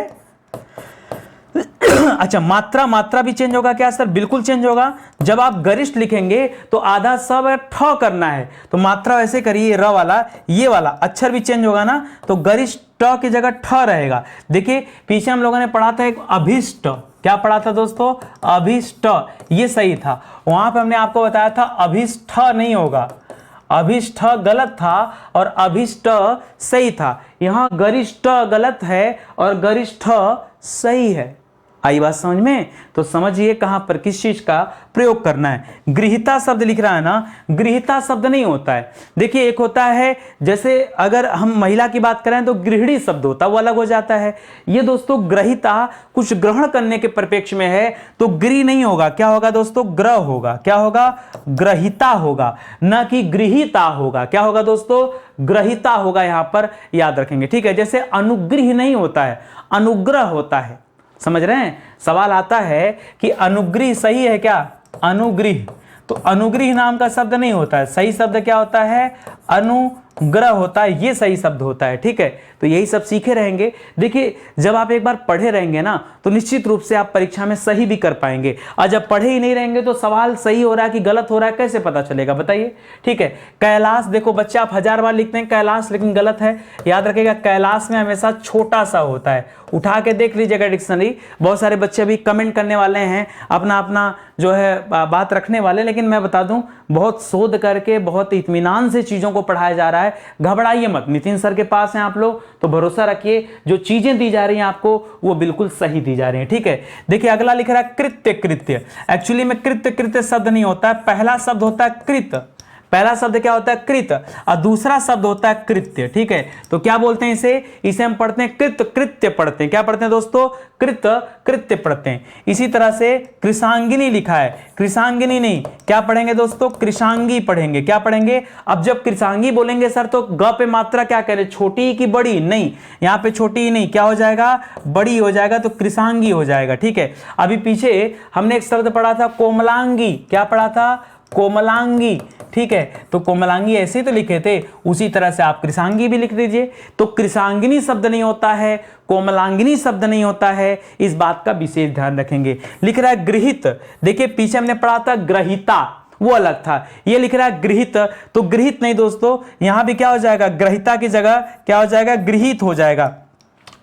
अच्छा मात्रा भी चेंज होगा क्या सर? बिल्कुल चेंज होगा। जब आप गरिष्ठ लिखेंगे तो आधा सब ठ करना है, तो मात्रा वैसे करिए, र वाला, ये वाला अक्षर भी चेंज होगा ना, तो गरिष्ठ की जगह ठ रहेगा। देखिए पीछे हम लोगों ने पढ़ा था एक अभिष्ट, क्या पढ़ा था दोस्तों? अभिष्ट, ये सही था। वहां पर हमने आपको बताया था अभिष्ट नहीं होगा, अभिष्ट गलत था और अभिष्ट सही था। यहां गरिष्ठ गलत है और गरिष्ठ सही है। आई बात समझ में? तो समझिए कहां पर किस चीज का प्रयोग करना है। गृहीता शब्द लिख रहा है ना, गृहीता शब्द नहीं होता है। देखिए एक होता है, जैसे अगर हम महिला की बात करें तो गृहिणी शब्द होता है, वो अलग हो जाता है। ये दोस्तों ग्रहिता कुछ ग्रहण करने के परिप्रेक्ष्य में है, तो गृह नहीं होगा, क्या होगा दोस्तों? ग्रह होगा। क्या होगा? ग्रहिता होगा, न कि गृहीता होगा। क्या होगा दोस्तों? ग्रहिता होगा, यहां पर याद रखेंगे। ठीक है, जैसे अनुग्रह नहीं होता है, अनुग्रह होता है। समझ रहे हैं? सवाल आता है कि अनुग्रह सही है क्या? अनुग्रह, तो अनुग्रह नाम का शब्द नहीं होता है, सही शब्द क्या होता है? अनुग्रह होता है, ये सही शब्द होता है। ठीक है, तो यही सब सीखे रहेंगे। देखिए जब आप एक बार पढ़े रहेंगे ना तो निश्चित रूप से आप परीक्षा में सही भी कर पाएंगे, और जब पढ़े ही नहीं रहेंगे तो सवाल सही हो रहा है कि गलत हो रहा है कैसे पता चलेगा बताइए? ठीक है, कैलाश, देखो बच्चे आप 1000 बार लिखते हैं कैलाश, लेकिन गलत है। याद रखिएगा कैलाश में हमेशा छोटा सा होता है, उठा के देख लीजिएगा डिक्शनरी। बहुत सारे बच्चे अभी कमेंट करने वाले हैं, अपना अपना जो है बात रखने वाले, लेकिन मैं बता दूं बहुत शोध करके बहुत इत्मीनान से चीजों को पढ़ाया जा रहा है। घबराइए मत, नितिन सर के पास हैं आप लोग तो भरोसा रखिए, जो चीजें दी जा रही हैं आपको वो बिल्कुल सही दी जा रही हैं। ठीक है, देखिए अगला लिख रहा है कृत्य। कृत्य एक्चुअली में कृत्य शब्द नहीं होता है, पहला शब्द होता है कृत। पहला शब्द क्या होता है? कृत, और दूसरा शब्द होता है कृत्य। ठीक है, तो क्या बोलते हैं इसे हम पढ़ते हैं कृत कृत्य पढ़ते हैं। क्या पढ़ते हैं दोस्तों? कृत कृत्य पढ़ते हैं। इसी तरह से कृषांगिनी लिखा है, कृषांगिनी नहीं, क्या पढ़ेंगे दोस्तों? कृषांगी पढ़ेंगे। क्या पढ़ेंगे? अब जब कृषांगी बोलेंगे सर तो ग पे मात्रा क्या करें? छोटी की बड़ी? नहीं, यहाँ पे छोटी ही नहीं, क्या हो जाएगा? बड़ी हो जाएगा, तो कृषांगी हो जाएगा। ठीक है, अभी पीछे हमने एक शब्द पढ़ा था कोमलांगी, क्या पढ़ा था? कोमलांगी। ठीक है, तो कोमलांगी ऐसे तो लिखे थे, उसी तरह से आप कृषांगी भी लिख दीजिए। तो कृषांगिनी शब्द नहीं होता है, कोमलांगिनी शब्द नहीं होता है, इस बात का विशेष ध्यान रखेंगे। लिख रहा है गृहित, देखिए पीछे हमने पढ़ा था ग्रहिता, वो अलग था, ये लिख रहा है गृहित, तो गृहित नहीं दोस्तों, यहां भी क्या हो जाएगा? ग्रहिता की जगह क्या हो जाएगा? गृहित हो जाएगा।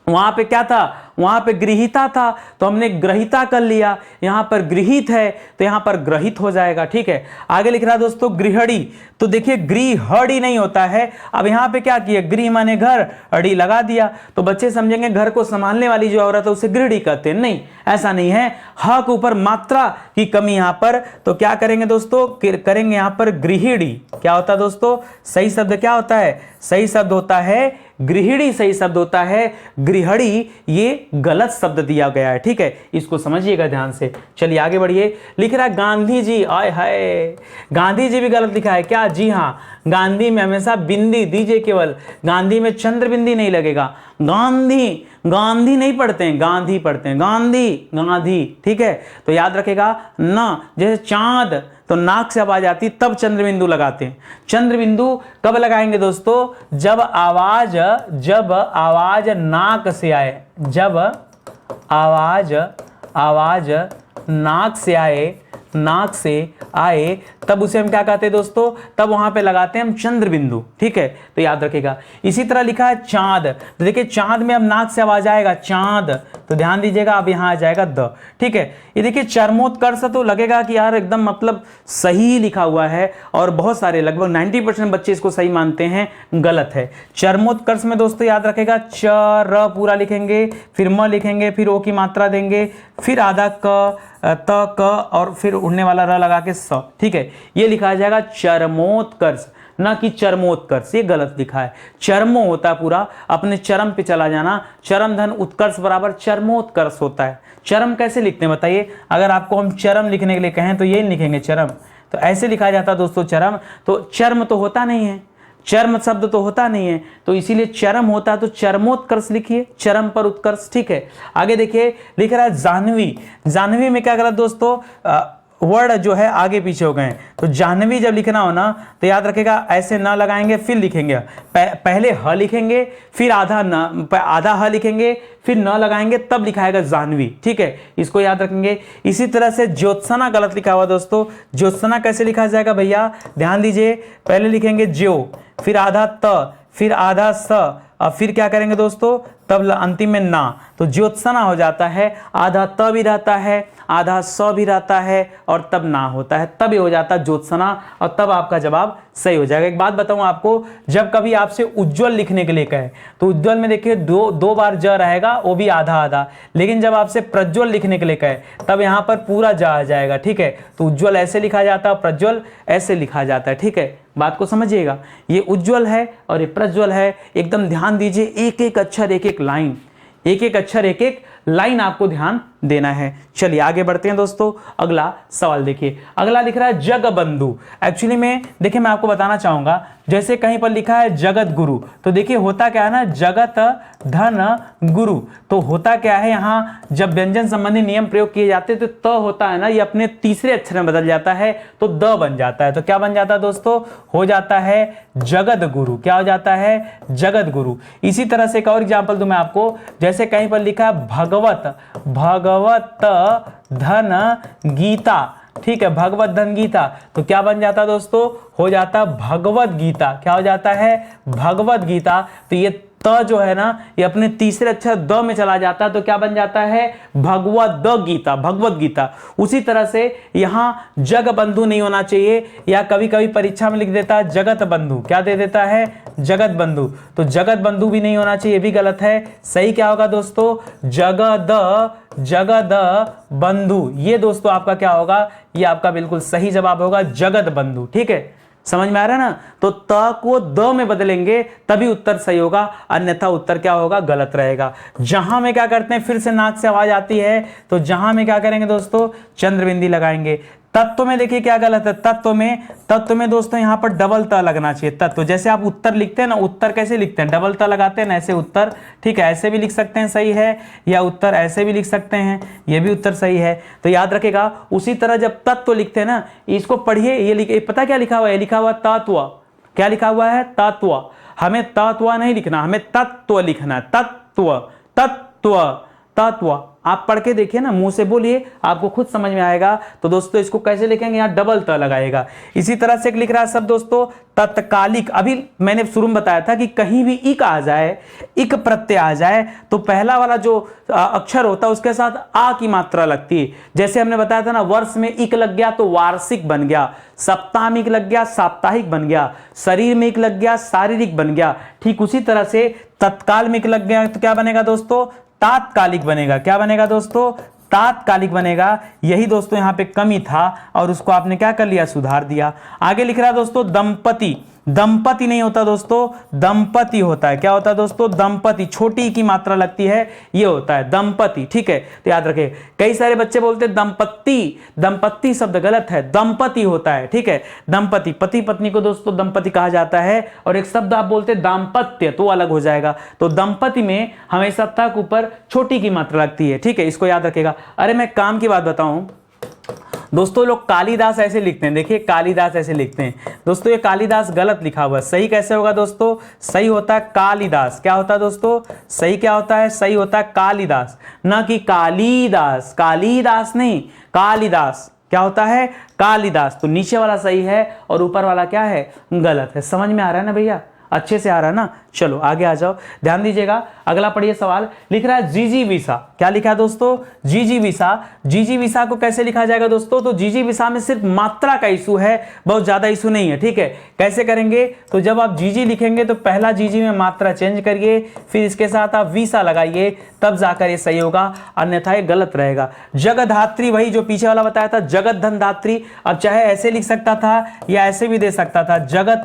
वहां पे क्या था? वहां पे गृहीता था, तो हमने ग्रहिता कर लिया, यहां पर गृहित है तो यहां पर ग्रहित हो जाएगा। ठीक है, आगे लिख रहा है दोस्तों गृहणी, तो देखिए गृहणी नहीं होता है। अब यहां पे क्या किया? गृह माने घर, अड़ी लगा दिया, तो बच्चे समझेंगे घर को संभालने वाली जो औरत है उसे गृहणी कहते हैं। नहीं, ऐसा नहीं है, ह के ऊपर मात्रा की कमी यहां पर, तो क्या करेंगे दोस्तों? करेंगे यहां पर गृहिणी। क्या होता है दोस्तों? सही शब्द क्या होता है? सही शब्द होता है गृहिणी, सही शब्द होता है गृहणी, ये गलत शब्द दिया गया है। ठीक है, इसको समझिएगा ध्यान से। चलिए आगे बढ़िए। लिख रहा है गांधी जी, आय हाय, गांधी जी भी गलत लिखा है क्या? जी हाँ, गांधी में हमेशा बिंदी दीजिए, केवल गांधी में चंद्र बिंदी नहीं लगेगा। गांधी, गांधी नहीं पढ़ते हैं, गांधी पढ़ते हैं, गांधी गांधी। ठीक है, तो याद रखेगा ना, जैसे चांद तो नाक से आवाज आती तब चंद्र बिंदु लगाते हैं। चंद्र बिंदु कब लगाएंगे दोस्तों? जब आवाज नाक से आए, जब आवाज नाक से आए नाक से आए तब उसे हम क्या कहते हैं दोस्तों, तब वहां पे लगाते हैं हम चंद्र बिंदु, ठीक है, तो याद रखिएगा। इसी तरह लिखा है चांद, तो देखिए चांद में अब नाक से आवाज आएगा चांद, तो ध्यान दीजिएगा अब यहां आ जाएगा द, ठीक है। ये देखिए चरमोत्कर्ष, तो लगेगा कि यार एकदम मतलब सही लिखा हुआ है, और बहुत सारे लगभग 90% बच्चे इसको सही मानते हैं, गलत है। चरमोत्कर्ष में दोस्तों याद रखेगा च र पूरा लिखेंगे, फिर म लिखेंगे, फिर ओ की मात्रा देंगे, फिर आधा क त क और फिर उड़ने वाला र लगा के स, ठीक है। ये लिखा जाएगा चरमोत्कर्ष, ना कि चरमोत्कर्ष, ये गलत लिखा है। चरमो होता है पूरा अपने चरम पे चला जाना, चरम धन उत्कर्ष बराबर चरमोत्कर्ष होता है। चरम कैसे लिखते हैं बताइए, अगर आपको हम चरम लिखने के लिए कहें तो ये लिखेंगे चरम, तो ऐसे लिखा जाता है दोस्तों चरम, तो चर्म तो होता नहीं है, चर्म शब्द तो होता नहीं है, तो इसीलिए चरम होता है, तो चरमोत्कर्ष लिखिए, चरम पर उत्कर्ष, ठीक है। आगे देखिए लिख रहा है जाह्नवी, जाह्नवी में क्या गलत दोस्तों, वर्ड जो है आगे पीछे हो गए, तो जाह्नवी जब लिखना हो ना तो याद रखेगा ऐसे न लगाएंगे, फिर लिखेंगे पहले ह लिखेंगे, फिर आधा ह लिखेंगे, फिर न लगाएंगे, तब लिखाएगा जाह्नवी, ठीक है, इसको याद रखेंगे। इसी तरह से ज्योत्सना गलत लिखा हुआ दोस्तों, ज्योत्सना कैसे लिखा जाएगा भैया, ध्यान दीजिए, पहले लिखेंगे ज्यो, फिर आधा त, फिर आधा स, और फिर क्या करेंगे दोस्तों, तब अंतिम में ना, तो ज्योत्सना हो जाता है, आधा त भी रहता है, आधा स भी रहता है, और तब ना होता है, तब ये हो जाता है ज्योत्सना, और तब आपका जवाब सही हो जाएगा। एक बात बताऊं आपको, जब कभी आपसे उज्ज्वल लिखने के लिए कहे तो उज्ज्वल में देखिए दो बार ज रहेगा, वो भी आधा आधा, लेकिन जब आपसे प्रज्वल लिखने के लिए कहे तब यहाँ पर पूरा ज आ जाएगा, ठीक है। तो उज्ज्वल ऐसे लिखा जाता है, प्रज्वल ऐसे लिखा जाता है, ठीक है, बात को समझिएगा। ये उज्ज्वल है और ये प्रज्वल है, एकदम ध्यान दीजिए, एक एक अक्षर एक एक लाइन, एक एक अक्षर एक एक लाइन आपको ध्यान देना है। चलिए आगे बढ़ते हैं दोस्तों, अगला सवाल देखिए, अगला लिख रहा है जगबंधु। एक्चुअली में देखिए मैं आपको बताना चाहूंगा, जैसे कहीं पर लिखा है जगत गुरु, तो देखिए होता क्या है ना, जगत धन गुरु, तो होता क्या है, यहाँ जब व्यंजन संबंधी नियम प्रयोग किए जाते हैं तो त होता है ना, ये अपने तीसरे अक्षर में बदल जाता है, तो द बन जाता है, तो क्या बन जाता है दोस्तों, हो जाता है जगत गुरु, क्या हो जाता है, जगत गुरु। इसी तरह से एक और एग्जाम्पल दूं मैं आपको, जैसे कहीं पर लिखा है भगवत, भगवत धन गीता, ठीक है, भगवत धन गीता, तो क्या बन जाता दोस्तों, हो जाता भगवत गीता, क्या हो जाता है, भगवत गीता। तो ये त जो है ना, ये अपने तीसरे अक्षर द में चला जाता है, तो क्या बन जाता है, भगवत द गीता, भगवत गीता। उसी तरह से यहाँ जग बंधु नहीं होना चाहिए, या कभी कभी परीक्षा में लिख देता है जगत बंधु, क्या दे देता है, जगत बंधु, तो जगत बंधु भी नहीं होना चाहिए, ये भी गलत है। सही क्या होगा दोस्तों, जगद बंधु, ये दोस्तों आपका क्या होगा, ये आपका बिल्कुल सही जवाब होगा, जगत बंधु, ठीक है, समझ में आ रहा है ना। तो त को द में बदलेंगे तभी उत्तर सही होगा, अन्यथा उत्तर क्या होगा, गलत रहेगा। जहां में क्या करते हैं, फिर से नाक से आवाज आती है, तो जहां में क्या करेंगे दोस्तों, चंद्रबिंदी लगाएंगे। तत्व में देखिए क्या गलत है, तत्व में दोस्तों यहां पर डबल त लगना चाहिए, तत्व, जैसे आप उत्तर लिखते हैं ना, उत्तर कैसे लिखते हैं, डबल त लगाते हैं ना, ऐसे उत्तर, ठीक है, ऐसे भी लिख सकते हैं, सही है, या उत्तर ऐसे भी लिख सकते हैं, ये भी उत्तर सही है। तो याद रखेगा, उसी तरह जब तत्व लिखते हैं ना, इसको पढ़िए, ये पता क्या लिखा हुआ है, लिखा हुआ तत्व, क्या लिखा हुआ है, तत्व, हमें तत्व नहीं लिखना, हमें तत्व लिखना है, तत्व तत्व तत्व। आप पढ़ के देखिए ना, मुंह से बोलिए, आपको खुद समझ में आएगा। तो दोस्तों इसको कैसे लिखेंगे, यहाँ डबल त लगाएगा। इसी तरह से एक लिख रहा है सब दोस्तों तत्कालिक, अभी मैंने शुरू में बताया था कि कहीं भी इक आ जाए, इक प्रत्यय आ जाए, तो पहला वाला जो अक्षर होता है उसके साथ आ की मात्रा लगती है। जैसे हमने बताया था ना, वर्ष में इक लग गया तो वार्षिक बन गया, सप्ताह में इक लग गया साप्ताहिक बन गया, शरीर में इक लग गया शारीरिक बन गया। ठीक उसी तरह से तत्काल में इक लग गया तो क्या बनेगा दोस्तों, तात्कालिक बनेगा। क्या बनेगा दोस्तों, तात्कालिक बनेगा। यही दोस्तों यहाँ पे कमी था और उसको आपने क्या कर लिया, सुधार दिया। आगे लिख रहा है दोस्तों दंपति, दंपति नहीं होता दोस्तों, दंपति होता है। क्या होता है दोस्तों, दंपति, छोटी की मात्रा लगती है, ये होता है दंपति। ठीक है, तो याद रखें, कई सारे बच्चे बोलते हैं दंपत्ति, दंपत्ति शब्द गलत है, दंपति होता है। ठीक है, दंपति, पति पत्नी को दोस्तों दंपति कहा जाता है। और एक शब्द आप बोलते हैं दाम्पत्य, तो अलग हो जाएगा। तो दंपति में हमेशा तक ऊपर छोटी की मात्रा लगती है। ठीक है, इसको याद रखेगा। अरे मैं काम की बात बताऊं दोस्तों, लोग कालिदास ऐसे लिखते हैं, देखिए कालिदास ऐसे लिखते हैं दोस्तों, ये कालिदास गलत लिखा हुआ है। सही कैसे होगा दोस्तों, सही होता है कालिदास। क्या होता है दोस्तों, सही क्या होता है, सही होता है कालिदास, ना कि कालिदास। कालिदास नहीं, कालिदास। क्या होता है, कालिदास। तो नीचे वाला सही है और ऊपर वाला क्या है, गलत है। समझ में आ रहा है ना भैया, अच्छे से आ रहा है ना। चलो आगे आ जाओ, ध्यान दीजिएगा। अगला पढ़िए सवाल, लिख रहा है जिजीविसा। क्या लिखा है दोस्तों, जिजीविसा। जिजीविसा को कैसे लिखा जाएगा दोस्तों, तो जिजीविसा में सिर्फ मात्रा का इशू है, बहुत ज्यादा इशू नहीं है, ठीक है। कैसे करेंगे, तो जब आप जीजी लिखेंगे तो पहला जीजी में मात्रा चेंज करिए, फिर इसके साथ आप विसा लगाइए, तब जाकर ये सही होगा, अन्यथा ये गलत रहेगा। जगधात्री, वही जो पीछे वाला बताया था, जगत धन धात्री। अब चाहे ऐसे लिख सकता था या ऐसे भी दे सकता था, जगत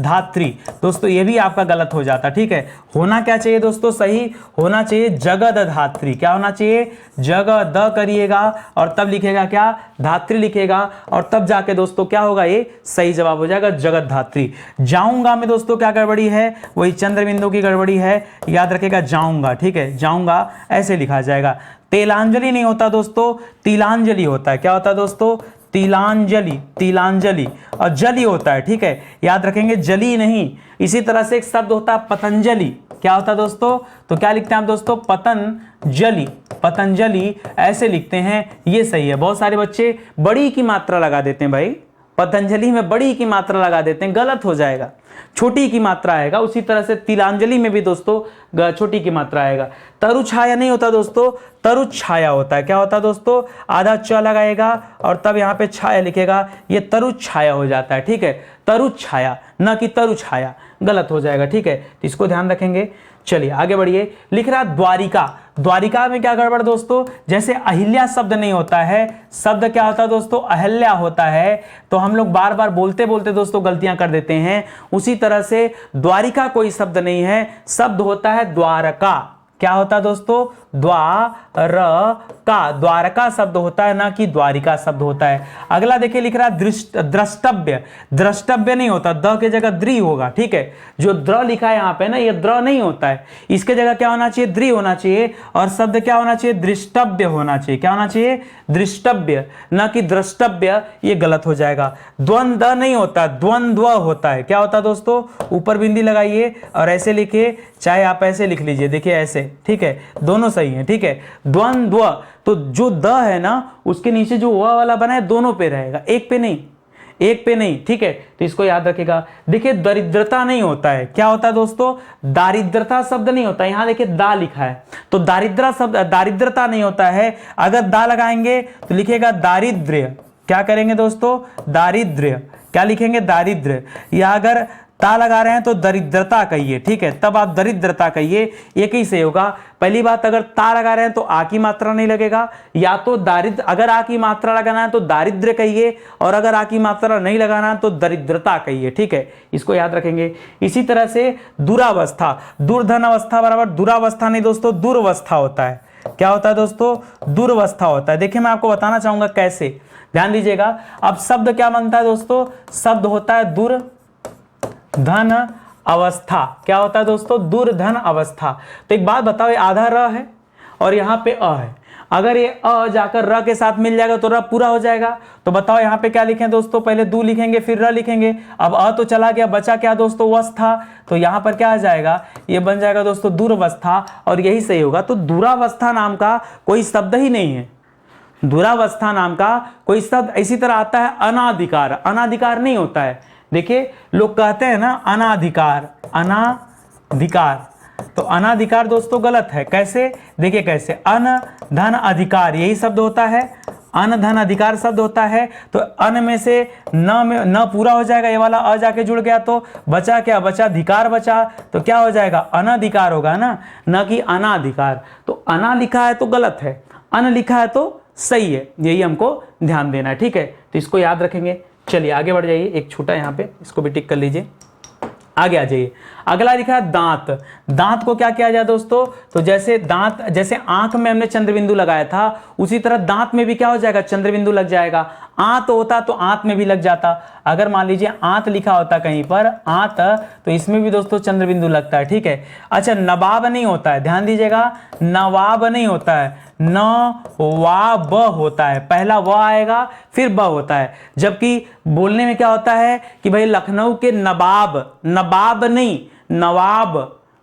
धात्री। दोस्तों ये भी आपका गलत हो जाता, ठीक है। होना क्या चाहिए दोस्तों, सही होना चाहिए जगद धात्री। क्या होना चाहिए, जगद करिएगा और तब लिखेगा क्या, धात्री लिखेगा, और तब जाके दोस्तों क्या होगा, ये सही जवाब हो जाएगा, जगत धात्री। जाऊंगा में दोस्तों क्या गड़बड़ी है, वही चंद्रबिंदु की गड़बड़ी है, याद रखेगा जाऊंगा, ठीक है, जाऊंगा ऐसे लिखा जाएगा। तेलांजलि नहीं होता दोस्तों, तिलांजलि होता है। क्या होता है दोस्तों, तिलांजलि, तिलांजलि, और जली होता है, ठीक है, याद रखेंगे, जली नहीं। इसी तरह से एक शब्द होता है पतंजलि। क्या होता है दोस्तों, तो क्या लिखते हैं आप दोस्तों, पतंजलि, पतंजलि ऐसे लिखते हैं, ये सही है। बहुत सारे बच्चे बड़ी की मात्रा लगा देते हैं भाई, पतंजलि में बड़ी की मात्रा लगा देते हैं, गलत हो जाएगा, छोटी की मात्रा आएगा। उसी तरह से तिलांजलि में भी दोस्तों छोटी की मात्रा आएगा। तरु छाया नहीं होता दोस्तों, तरु छाया होता है। क्या होता है दोस्तों, आधा च लगाएगा और तब यहाँ पे छाया लिखेगा, ये तरु छाया हो जाता है, ठीक है, तरु छाया, न कि तरु छाया, गलत हो जाएगा, ठीक है, तो इसको ध्यान रखेंगे। चलिए आगे बढ़िए, लिख रहा द्वारिका। द्वारिका में क्या गड़बड़ दोस्तों, जैसे अहिल्या शब्द नहीं होता है, शब्द क्या होता है दोस्तों, अहल्या होता है, तो हम लोग बार बार बोलते बोलते दोस्तों गलतियां कर देते हैं। उसी तरह से द्वारिका कोई शब्द नहीं है, शब्द होता है द्वारका। क्या होता है दोस्तों, द्वारका, द्वारका शब्द होता है, ना कि द्वारिका शब्द होता है। अगला देखिए, लिख रहा है द्रष्टव्य। द्रष्टव्य नहीं होता, द के जगह द्रि होगा, ठीक है। जो द्र लिखा है यहाँ पे ना, ये द्र नहीं होता है, इसके जगह क्या होना चाहिए, द्रि होना चाहिए, और शब्द क्या होना चाहिए, दृष्टव्य होना चाहिए। क्या होना चाहिए, दृष्टव्य, ना कि द्रष्टव्य, ये गलत हो जाएगा। द्वंद नहीं होता, द्वंद्व होता है। क्या होता है दोस्तों, ऊपर बिंदी लगाइए और ऐसे लिखिए, चाहे आप ऐसे लिख लीजिए, देखिए ऐसे, ठीक है, दोनों सही है, ठीक है। द्वंद्व, तो जो द है ना, उसके नीचे जो व वाला बना है दोनों पे रहेगा, एक पे नहीं, एक पे नहीं, ठीक है, तो इसको याद रखेगा। देखिए दरिद्रता नहीं होता है। क्या होता है दोस्तों, दारिद्रता शब्द नहीं होता है, यहां देखिए दा लिखा है, तो दारिद्र शब्द, दारिद्रता नहीं होता है। अगर दा लगाएंगे तो लिखेगा दारिद्र्य। क्या करेंगे दोस्तों, दारिद्र्य। क्या लिखेंगे, दारिद्र्य। या अगर ता लगा रहे हैं तो दरिद्रता कहिए, ठीक है, तब आप दरिद्रता कहिए, एक ही से होगा। पहली बात, अगर ता लगा रहे हैं तो आ की मात्रा नहीं लगेगा, या तो दारिद्र, अगर आ की मात्रा लगाना है तो दारिद्र्य कहिए, और अगर आ की मात्रा नहीं लगाना है तो दरिद्रता कहिए, ठीक है, इसको याद रखेंगे। इसी तरह से दुरावस्था, दुर्धन अवस्था बराबर दुरावस्था नहीं दोस्तों, दुर्वस्था होता है। क्या होता है दोस्तों, दुर्वस्था होता है। देखिए मैं आपको बताना चाहूंगा कैसे, ध्यान दीजिएगा। अब शब्द क्या बनता है दोस्तों, शब्द होता है दुर धन अवस्था। क्या होता है दोस्तों, दुर्धन अवस्था। तो एक बात बताओ, ये आधा र है और यहाँ पे अ है, अगर ये अ जाकर र के साथ मिल जाएगा तो र पूरा हो जाएगा। तो बताओ यहाँ पे क्या लिखें दोस्तों, पहले दू लिखेंगे फिर र लिखेंगे। अब अ तो चला गया, बचा क्या दोस्तों, वस्था, तो यहाँ पर क्या आ जाएगा, ये बन जाएगा दोस्तों दुर्वस्था, और यही सही होगा। तो दुरावस्था नाम का कोई शब्द ही नहीं है, दुरावस्था नाम का कोई शब्द। इसी तरह आता है अनाधिकार, अनाधिकार नहीं होता है। देखिए लोग कहते हैं ना अनाधिकार, अनाधिकार, तो अनाधिकार दोस्तों गलत है। कैसे, देखिए कैसे, अन धन अधिकार यही शब्द होता है, अन धन अधिकार शब्द होता है। तो अन में से न में न पूरा हो जाएगा, ये वाला अ जाके जुड़ गया, तो बचा क्या, बचा अधिकार बचा, तो क्या हो जाएगा, अनाधिकार होगा ना, न कि अनाधिकार। तो अना लिखा है तो गलत है, अन लिखा है तो सही है, यही हमको ध्यान देना है, ठीक है, तो इसको याद रखेंगे। चलिए आगे बढ़ जाइए, एक छोटा यहाँ पे इसको भी टिक कर लीजिए, आगे आ जाइए। अगला लिखा है दांत। दांत को क्या किया जाए दोस्तों, तो जैसे दांत, जैसे आंख में हमने चंद्रबिंदु लगाया था, उसी तरह दांत में भी क्या हो जाएगा, चंद्रबिंदु लग जाएगा। आंत होता तो आंत में भी लग जाता। अगर मान लीजिए आंत लिखा होता कहीं पर, आंत, तो इसमें भी दोस्तों चंद्रबिंदु लगता है, ठीक है। अच्छा नवाब नहीं होता है, ध्यान दीजिएगा, नवाब नहीं होता है, न वा ब होता है, पहला व आएगा फिर ब होता है। जबकि बोलने में क्या होता है कि भाई लखनऊ के नवाब, नवाब नहीं नवाब,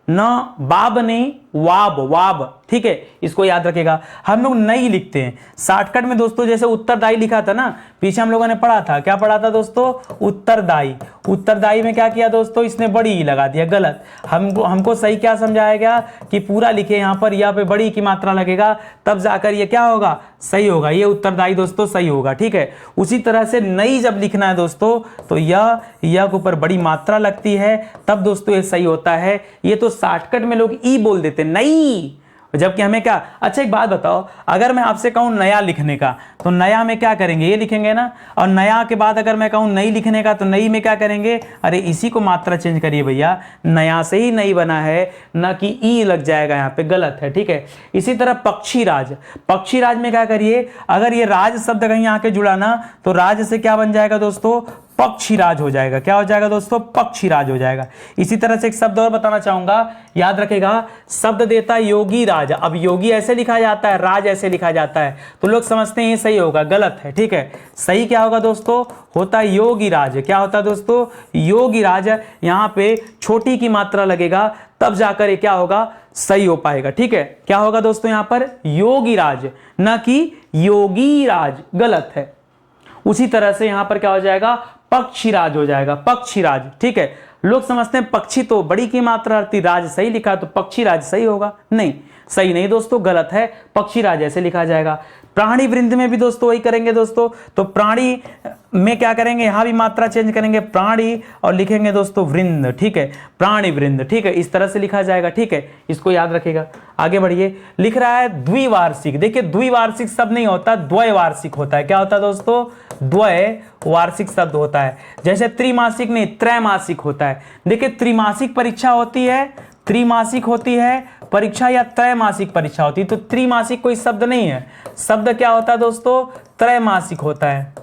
न बाब नहीं वाब, वाब, ठीक है, इसको याद रखेगा। हम लोग नई लिखते हैं शॉर्टकट में दोस्तों, जैसे उत्तरदायी लिखा था ना, पीछे हम लोगों ने पढ़ा था, क्या पढ़ा था दोस्तों, उत्तरदायी। उत्तरदायी में क्या किया दोस्तों, इसने बड़ी ई लगा दिया, गलत। हमको सही क्या समझाया गया कि पूरा लिखे, यहाँ पर या पे बड़ी की मात्रा लगेगा, तब जाकर ये क्या होगा, सही होगा, ये उत्तरदायी दोस्तों सही होगा, ठीक है। उसी तरह से नई जब लिखना है दोस्तों, तो यह के ऊपर बड़ी मात्रा लगती है, तब दोस्तों ये सही होता है। ये तो शॉर्टकट में लोग ई बोल देते, नई, जबकि हमें क्या। अच्छा एक बात बताओ, अगर मैं आपसे कहूं नया लिखने का, तो नया में क्या करेंगे, ये लिखेंगे ना, और नया के बाद अगर मैं कहूं नई लिखने का, तो नई में क्या करेंगे, अरे इसी को मात्रा चेंज करिए भैया, नया से ही नई बना है, ना कि ई लग जाएगा यहाँ पे, गलत है, ठीक है। इसी तरह पक्षी राज, पक्षी राज में क्या करिए, अगर ये राज शब्द कहीं आके जुड़ा ना, तो राज से क्या बन जाएगा दोस्तों, पक्षीराज हो जाएगा। क्या हो जाएगा दोस्तों, पक्षीराज हो जाएगा। इसी तरह से एक शब्द और बताना चाहूंगा, याद रखेगा, शब्द देता योगी राज। अब योगी ऐसे लिखा जाता है, राज ऐसे लिखा जाता है, तो लोग समझते हैं ये सही होगा, गलत है, ठीक है। सही क्या होगा दोस्तों, होता है योगी राज। क्या होता है दोस्तों, योगी राज। यहाँ पे छोटी की मात्रा लगेगा, तब जाकर ये क्या होगा, सही हो पाएगा, ठीक है। क्या होगा दोस्तों, यहाँ पर योगी राज, न कि योगी राज, गलत है। उसी तरह से यहां पर क्या हो जाएगा, पक्षीराज हो जाएगा, पक्षीराज, ठीक है। लोग समझते हैं पक्षी तो बड़ी की मात्रा रहती, राज सही लिखा तो पक्षीराज सही होगा, नहीं, सही नहीं दोस्तों, गलत है, पक्षीराज ऐसे लिखा जाएगा। प्राणी वृंद में भी दोस्तों वही करेंगे दोस्तों, तो प्राणी में क्या करेंगे, यहां भी मात्रा चेंज करेंगे, प्राणी, और लिखेंगे दोस्तों वृंद, ठीक है, प्राणी वृंद, ठीक है, इस तरह से लिखा जाएगा, ठीक है, इसको याद रखेगा। आगे बढ़िए, लिख रहा है द्विवार्षिक। देखिए द्विवार्षिक शब्द नहीं होता, द्वैवार्षिक होता है। क्या होता है दोस्तों, द्वैवार्षिक शब्द होता है। जैसे त्रिमासिक नहीं, त्रैमासिक होता है। देखिए त्रिमासिक परीक्षा होती है, त्रिमासिक होती है परीक्षा, या त्रैमासिक परीक्षा होती है। तो त्रिमासिक कोई शब्द नहीं है, शब्द क्या होता है दोस्तों, त्रैमासिक होता है।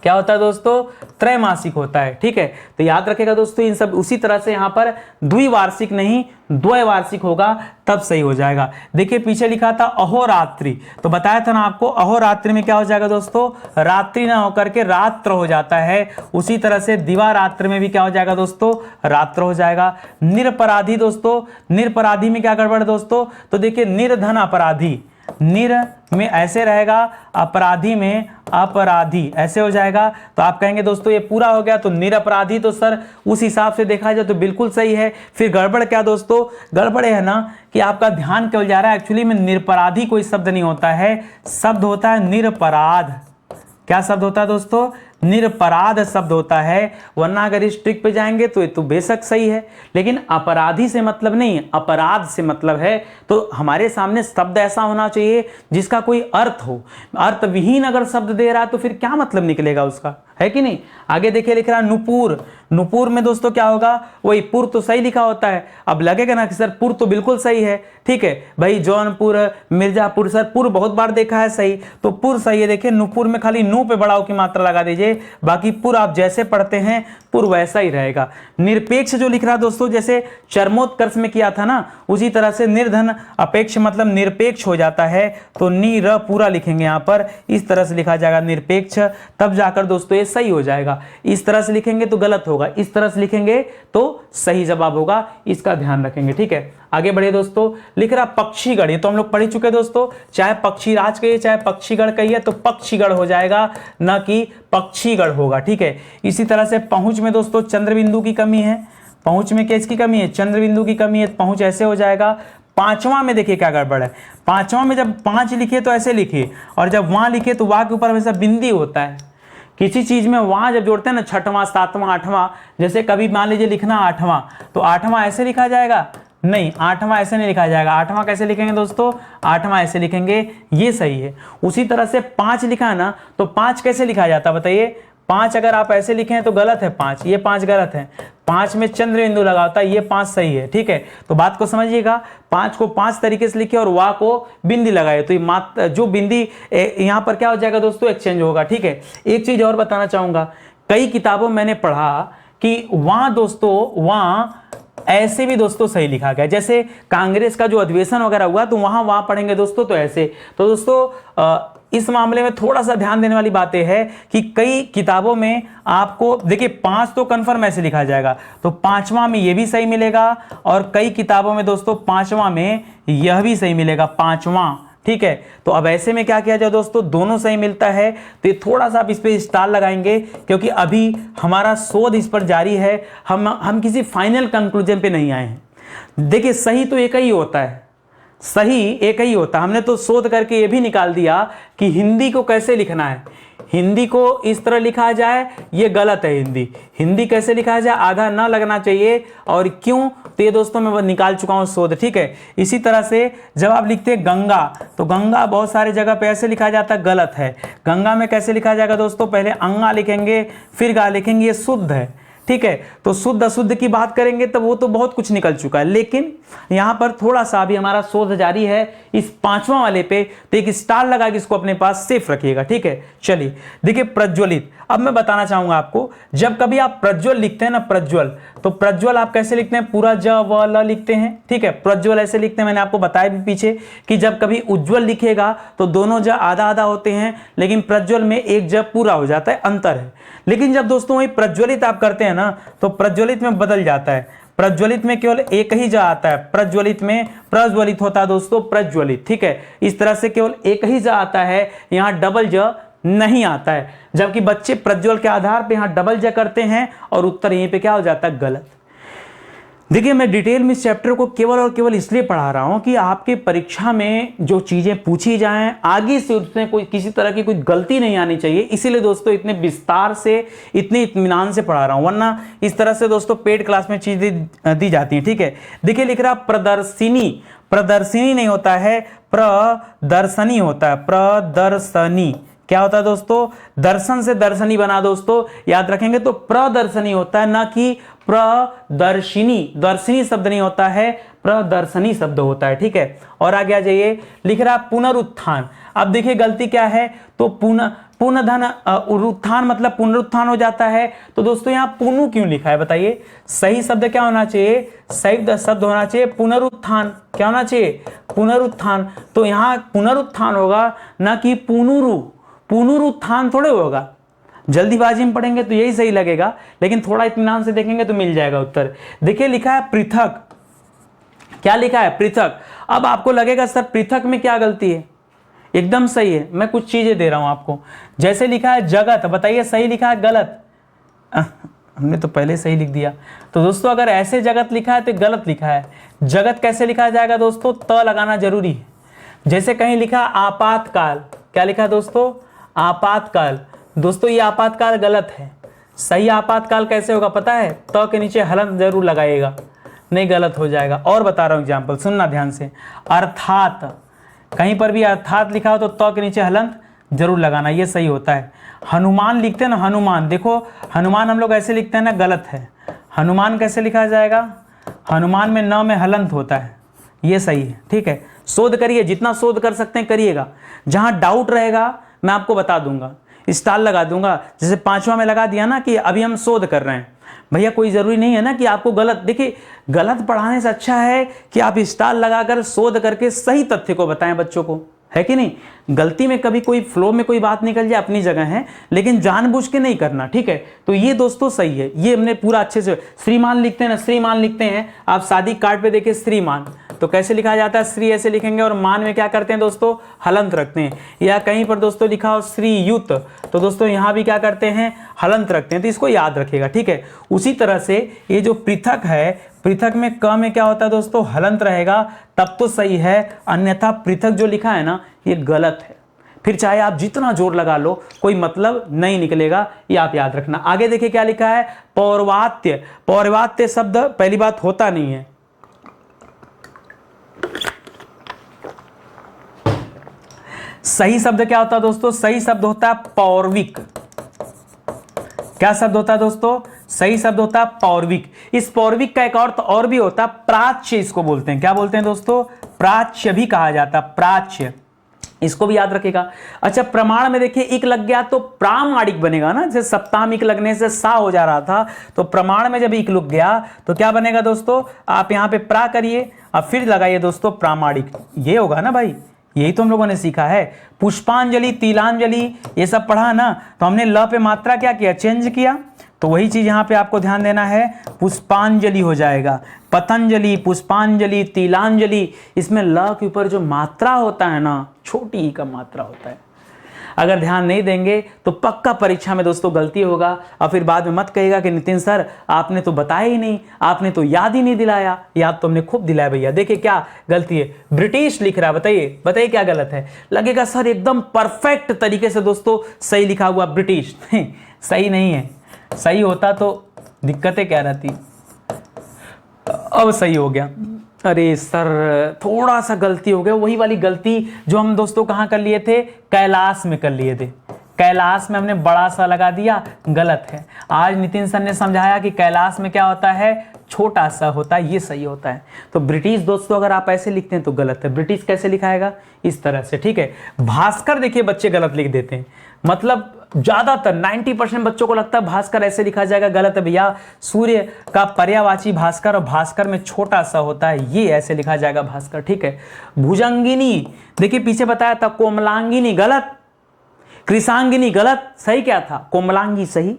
क्या होता है दोस्तों, त्रैमासिक होता है, ठीक है। तो याद रखेगा दोस्तों इन सब। उसी तरह से यहां पर द्विवार्षिक नहीं, द्वैवार्षिक होगा, तब सही हो जाएगा। देखिए पीछे लिखा था अहोरात्रि, तो बताया था ना आपको, अहोरात्रि में क्या हो जाएगा दोस्तों, रात्रि ना होकर के रात्र हो जाता है। उसी तरह से दिवारात्र में भी क्या हो जाएगा दोस्तों, रात्र हो जाएगा। निरपराधी दोस्तों, निरपराधी में क्या गड़बड़ दोस्तों, तो देखिए निर्धन अपराधी, निर में ऐसे रहेगा, अपराधी में अपराधी ऐसे हो जाएगा। तो आप कहेंगे दोस्तों ये पूरा हो गया, तो निरपराधी तो सर उस हिसाब से देखा जाए तो बिल्कुल सही है। फिर गड़बड़ क्या दोस्तों, गड़बड़ है ना कि आपका ध्यान केवल जा रहा है, एक्चुअली में निरपराधी कोई शब्द नहीं होता है, शब्द होता है निरपराध। क्या शब्द होता है दोस्तों, निरपराध शब्द होता है। वरना अगर इस ट्रिक पे जाएंगे तो ये तो बेशक सही है, लेकिन अपराधी से मतलब नहीं, अपराध से मतलब है। तो हमारे सामने शब्द ऐसा होना चाहिए जिसका कोई अर्थ हो। अर्थ विहीन अगर शब्द दे रहा है तो फिर क्या मतलब निकलेगा उसका, है कि नहीं। आगे देखिए लिख रहा है नुपुर। नुपुर में दोस्तों क्या होगा, वही पुर तो सही लिखा होता है। अब लगेगा ना कि सर पुर तो बिल्कुल सही है, ठीक है भाई, जौनपुर, मिर्जापुर, सर पुर बहुत बार देखा है सही, तो पुर सही है। देखिए नुपुर में खाली नू पे बड़ाव की मात्रा लगा दीजिए, बाकी पुर आप जैसे पढ़ते हैं पुर वैसा ही रहेगा। निरपेक्ष जो लिख रहा है दोस्तों, जैसे चरमोत्कर्ष में किया था ना, उसी तरह से निर्धन अपेक्ष मतलब निरपेक्ष हो जाता है। तो नीर पूरा लिखेंगे यहाँ पर, इस तरह से लिखा जाएगा निरपेक्ष, तब जाकर दोस्तों ये सही हो जाएगा। इस तरह से लिखेंगे तो गलत होगा, इस तरह से लिखेंगे तो सही जवाब होगा, इसका ध्यान रखेंगे, ठीक है। आगे बढ़िए दोस्तों, लिख रहा पक्षीगढ़, ये तो हम लोग पढ़ चुके दोस्तों, चाहे पक्षीराज कहिए चाहे पक्षीगढ़ कहिए, तो पक्षीगढ़ हो जाएगा, न कि पक्षीगढ़ होगा, ठीक है। इसी तरह से पहुंच में दोस्तों चंद्रबिंदु की कमी है, पहुंच में किसकी कमी है, चंद्रबिंदु की कमी है, पहुंच ऐसे हो जाएगा। पांचवा में देखिए क्या गड़बड़ है, पांचवा में जब 5 लिखे तो ऐसे लिखिए, और जब वहां लिखे तो वहां के ऊपर हमेशा बिंदी होता है। किसी चीज में वहां जब जोड़ते हैं ना, 6वां 7वां 8वां, जैसे कभी मान लीजिए लिखना 8वां, तो 8वां ऐसे लिखा जाएगा, नहीं 8वां ऐसे नहीं लिखा जाएगा। 8वां कैसे लिखेंगे दोस्तों, 8वां ऐसे लिखेंगे, ये सही है। उसी तरह से 5 लिखा है ना, तो 5 कैसे लिखा जाता है बताइए। 5 अगर आप ऐसे लिखें तो गलत है, 5 ये 5 गलत है। 5 में चंद्र बिंदु लगा होता है, ये 5 सही है, ठीक है। तो बात को समझिएगा, 5 को 5 तरीके से लिखे और वाह को बिंदी लगाए, तो ये जो बिंदी यहाँ पर क्या हो जाएगा दोस्तों, एक्सचेंज होगा, ठीक है। एक चीज और बताना चाहूंगा, कई किताबों मैंने पढ़ा कि वहां दोस्तों, वहां ऐसे भी दोस्तों सही लिखा गया। जैसे कांग्रेस का जो अधिवेशन वगैरह हुआ तो वहां पढ़ेंगे दोस्तों तो ऐसे। तो दोस्तों इस मामले में थोड़ा सा ध्यान देने वाली बात यह है कि कई किताबों में आपको देखिए 5 तो कंफर्म ऐसे लिखा जाएगा, तो 5वां में यह भी सही मिलेगा, और कई किताबों में दोस्तों 5वां में यह भी सही मिलेगा, 5वां। ठीक है, तो अब ऐसे में क्या किया जाए दोस्तों, दोनों सही मिलता है तो ये थोड़ा सा आप इस पे स्टार लगाएंगे, क्योंकि अभी हमारा शोध इस पर जारी है, हम किसी फाइनल कंक्लूजन पे नहीं आए हैं। देखिए सही तो एक ही होता है, सही एक ही होता है। हमने तो शोध करके ये भी निकाल दिया कि हिंदी को कैसे लिखना है, हिंदी को इस तरह लिखा जाए, ये गलत है। हिंदी कैसे लिखा जाए, आधा ना लगना चाहिए, और क्यों, तो ये दोस्तों मैं निकाल चुका हूं शोध। ठीक है, इसी तरह से जब आप लिखते हैं गंगा, तो गंगा बहुत सारे जगह पे ऐसे लिखा जाता है, गलत है। गंगा में कैसे लिखा जाएगा दोस्तों, पहले अंगा लिखेंगे फिर गा लिखेंगे, ये शुद्ध है। ठीक है, तो शुद्ध अशुद्ध की बात करेंगे तब वो तो बहुत कुछ निकल चुका है, लेकिन यहां पर थोड़ा सा अभी हमारा शोध जारी है इस 5वां वाले पे, तो एक स्टार लगा के इसको अपने पास सेफ रखिएगा। ठीक है, चलिए देखिए प्रज्वलित। अब मैं बताना चाहूंगा आपको, जब कभी आप प्रज्वल लिखते हैं ना, प्रज्वल, तो प्रज्वल आप कैसे लिखते हैं, पूरा ज व ल लिखते हैं। ठीक है, प्रज्वल ऐसे लिखते हैं, मैंने आपको बताया भी पीछे कि जब कभी उज्ज्वल लिखेगा तो दोनों ज आधा आधा होते हैं, लेकिन प्रज्वल में एक ज पूरा हो जाता है, अंतर है। लेकिन जब दोस्तों वही प्रज्वलित आप करते हैं ना, तो प्रज्वलित में बदल जाता है, प्रज्वलित में केवल एक ही ज आता है, प्रज्वलित में प्रज्वलित होता है दोस्तों, प्रज्वलित। ठीक है, इस तरह से केवल एक ही ज आता है, यहां डबल ज नहीं आता है, जबकि बच्चे प्रज्वल के आधार पे यहां डबल ज करते हैं और उत्तर यहीं पे क्या हो जाता है, गलत। देखिए मैं डिटेल में इस चैप्टर को केवल और केवल इसलिए पढ़ा रहा हूं कि आपके परीक्षा में जो चीजें पूछी जाएं आगे से उसमें कोई किसी तरह की कोई गलती नहीं आनी चाहिए, इसीलिए दोस्तों इतने विस्तार से, इतने इत्मीनान से पढ़ा रहा हूं, वरना इस तरह से दोस्तों पेड क्लास में चीजें दी जाती हैं। ठीक है, देखिए लिख रहा प्रदर्शिनी, प्रदर्शिनी नहीं होता है, प्रदर्शनी होता है, प्रदर्शनी क्या होता है दोस्तों, दर्शन से दर्शनी बना दोस्तों, याद रखेंगे, तो प्रदर्शनी होता है, ना कि प्रदर्शिनी। दर्शनी शब्द नहीं होता है, प्रदर्शनी शब्द होता है। ठीक है, और आगे आ जाइए, लिख रहा पुनरुत्थान। अब देखिए गलती क्या है, तो पुनर्धन उत्थान मतलब पुनरुत्थान हो जाता है, तो दोस्तों यहाँ पुनु क्यों लिखा है बताइए, सही शब्द क्या होना चाहिए, सही शब्द होना चाहिए पुनरुत्थान। क्या होना चाहिए, पुनरुत्थान, तो यहाँ पुनरुत्थान होगा, ना कि पुनरुत्थान थोड़े होगा। जल्दीबाजी में पढ़ेंगे तो यही सही लगेगा, लेकिन थोड़ा इत्मीनान से देखेंगे तो मिल जाएगा उत्तर। देखिए लिखा है पृथक, क्या लिखा है, पृथक। अब आपको लगेगा सर पृथक में क्या गलती है, एकदम सही है, मैं कुछ चीजें दे रहा हूं आपको। जैसे लिखा है जगत, बताइए सही लिखा है गलत, हमने तो पहले सही लिख दिया। तो दोस्तों अगर ऐसे जगत लिखा है तो गलत लिखा है। जगत कैसे लिखा जाएगा दोस्तों, त लगाना जरूरी है। जैसे कहीं लिखा आपातकाल, क्या लिखा है दोस्तों, आपातकाल, दोस्तों ये आपातकाल गलत है। सही आपातकाल कैसे होगा पता है, त के नीचे हलंत जरूर लगाइएगा, नहीं गलत हो जाएगा। और बता रहा हूं एग्जाम्पल, सुनना ध्यान से। अर्थात, कहीं पर भी अर्थात लिखा हो तो त के नीचे हलंत जरूर लगाना, ये सही होता है। हनुमान लिखते हैं ना, हनुमान, देखो हनुमान हम लोग ऐसे लिखते हैं ना, गलत है। हनुमान कैसे लिखा जाएगा, हनुमान में न में हलंत होता है, ये सही है। ठीक है, शोध करिए, जितना शोध कर सकते हैं करिएगा, जहां डाउट रहेगा मैं आपको बता दूंगा, स्टार लगा दूंगा। जैसे 5वां में लगा दिया ना कि अभी हम शोध कर रहे हैं, भैया कोई जरूरी नहीं है ना कि आपको गलत, देखिए गलत पढ़ाने से अच्छा है कि आप स्टार लगाकर शोध करके सही तथ्य को बताएं बच्चों को, है कि नहीं। गलती में कभी कोई फ्लो में कोई बात निकल जाए अपनी जगह है, लेकिन जानबूझ के नहीं करना। ठीक है, तो ये दोस्तों सही है, ये हमने पूरा अच्छे से। श्रीमान लिखते हैं ना, श्रीमान लिखते हैं, आप शादी कार्ड पे देखिए श्रीमान, तो कैसे लिखा जाता है, श्री ऐसे लिखेंगे और मान में क्या करते हैं दोस्तों, हलंत रखते हैं। या कहीं पर दोस्तों लिखा हो श्रीयुत, तो दोस्तों यहाँ भी क्या करते हैं, हलंत रखते हैं, तो इसको याद रखिएगा। ठीक है, उसी तरह से ये जो पृथक है, पृथक में क में क्या होता है दोस्तों, हलंत रहेगा, तब तो सही है, अन्यथा पृथक जो लिखा है ना ये गलत है। फिर चाहे आप जितना जोर लगा लो कोई मतलब नहीं निकलेगा, ये आप याद रखना। आगे देखिए क्या लिखा है, पौर्वात्य। पौर्वात्य शब्द पहली बात होता नहीं है, सही शब्द क्या होता है दोस्तों, सही शब्द होता है पौर्विक। क्या शब्द होता है दोस्तों, सही शब्द होता है पौर्विक। इस पौर्विक का एक अर्थ और भी होता है, प्राच्य इसको बोलते हैं। क्या बोलते हैं दोस्तों, प्राच्य भी कहा जाता है, प्राच्य, इसको भी याद रखिएगा। अच्छा, प्रमाण में देखिए इक लग गया तो प्रामाणिक बनेगा ना, जैसे सप्ताह इक लगने से सा हो जा रहा था, तो प्रमाण में जब इक लग गया तो क्या बनेगा दोस्तों, आप यहां पे प्रा करिए और फिर लगाइए दोस्तों प्रामाणिक, ये होगा ना भाई, यही तो हम लोगों ने सीखा है। पुष्पांजलि, तिलांजलि ये सब पढ़ा ना, तो हमने ल पे मात्रा क्या किया, चेंज किया। तो वही चीज यहाँ पे आपको ध्यान देना है, पुष्पांजलि हो जाएगा। पतंजलि, पुष्पांजलि, तिलांजलि, इसमें ल के ऊपर जो मात्रा होता है ना, छोटी ई का मात्रा होता है। अगर ध्यान नहीं देंगे तो पक्का परीक्षा में दोस्तों गलती होगा, और फिर बाद में मत कहिएगा कि नितिन सर आपने तो बताया ही नहीं, आपने तो याद ही नहीं दिलाया। याद तो हमने खूब दिलाया भैया। देखिए क्या गलती है, ब्रिटिश लिख रहा है, बताइए बताइए क्या गलत है। लगेगा सर एकदम परफेक्ट तरीके से दोस्तों सही लिखा हुआ ब्रिटिश, सही नहीं है। सही होता तो दिक्कतें क्या रहती। अब सही हो गया। अरे सर थोड़ा सा गलती हो गया, वही वाली गलती जो हम दोस्तों कहाँ कर लिए थे, कैलाश में कर लिए थे। कैलाश में हमने बड़ा सा लगा दिया, गलत है। आज नितिन सर ने समझाया कि कैलाश में क्या होता है, छोटा सा होता है, ये सही होता है। तो ब्रिटिश दोस्तों अगर आप ऐसे लिखते हैं तो गलत है। ब्रिटिश कैसे लिखाएगा, इस तरह से, ठीक है। भास्कर देखिए बच्चे गलत लिख देते हैं, मतलब ज्यादातर 90% बच्चों को लगता है भास्कर ऐसे लिखा जाएगा, गलत है भैया। सूर्य का पर्यायवाची भास्कर, और भास्कर में छोटा सा होता है, ये ऐसे लिखा जाएगा भास्कर, ठीक है। भुजंगिनी देखिए पीछे बताया था, कोमलांगिनी गलत, कृषांगिनी गलत, सही क्या था, कोमलांगी सही,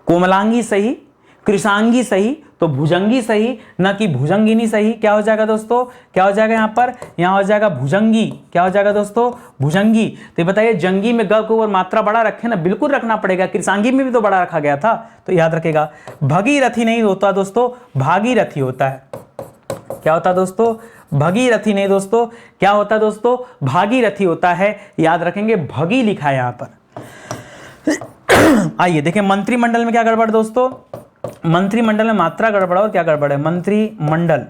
कोमलांगी सही, कृषांगी सही, तो भुजंगी सही, न कि भुजंगिनी सही। क्या हो जाएगा दोस्तों, क्या हो जाएगा यहाँ पर, यहाँ हो जाएगा भुजंगी। क्या हो जाएगा दोस्तों, भुजंगी। तो बताइए जंगी में ग को और मात्रा बड़ा रखे ना, बिल्कुल रखना पड़ेगा। कृषांगी में भी तो बड़ा रखा गया था, तो याद रखेगा। भगीरथी नहीं होता दोस्तों, भागीरथी होता है। क्या होता दोस्तों, भगीरथी नहीं दोस्तों, क्या होता दोस्तों, भागीरथी होता है, याद रखेंगे। भगी लिखा है यहाँ पर। आइए देखें मंत्रिमंडल में क्या गड़बड़ दोस्तों, मंत्रिमंडल में मात्रा गड़बड़ और क्या गड़बड़ है, मंत्रिमंडल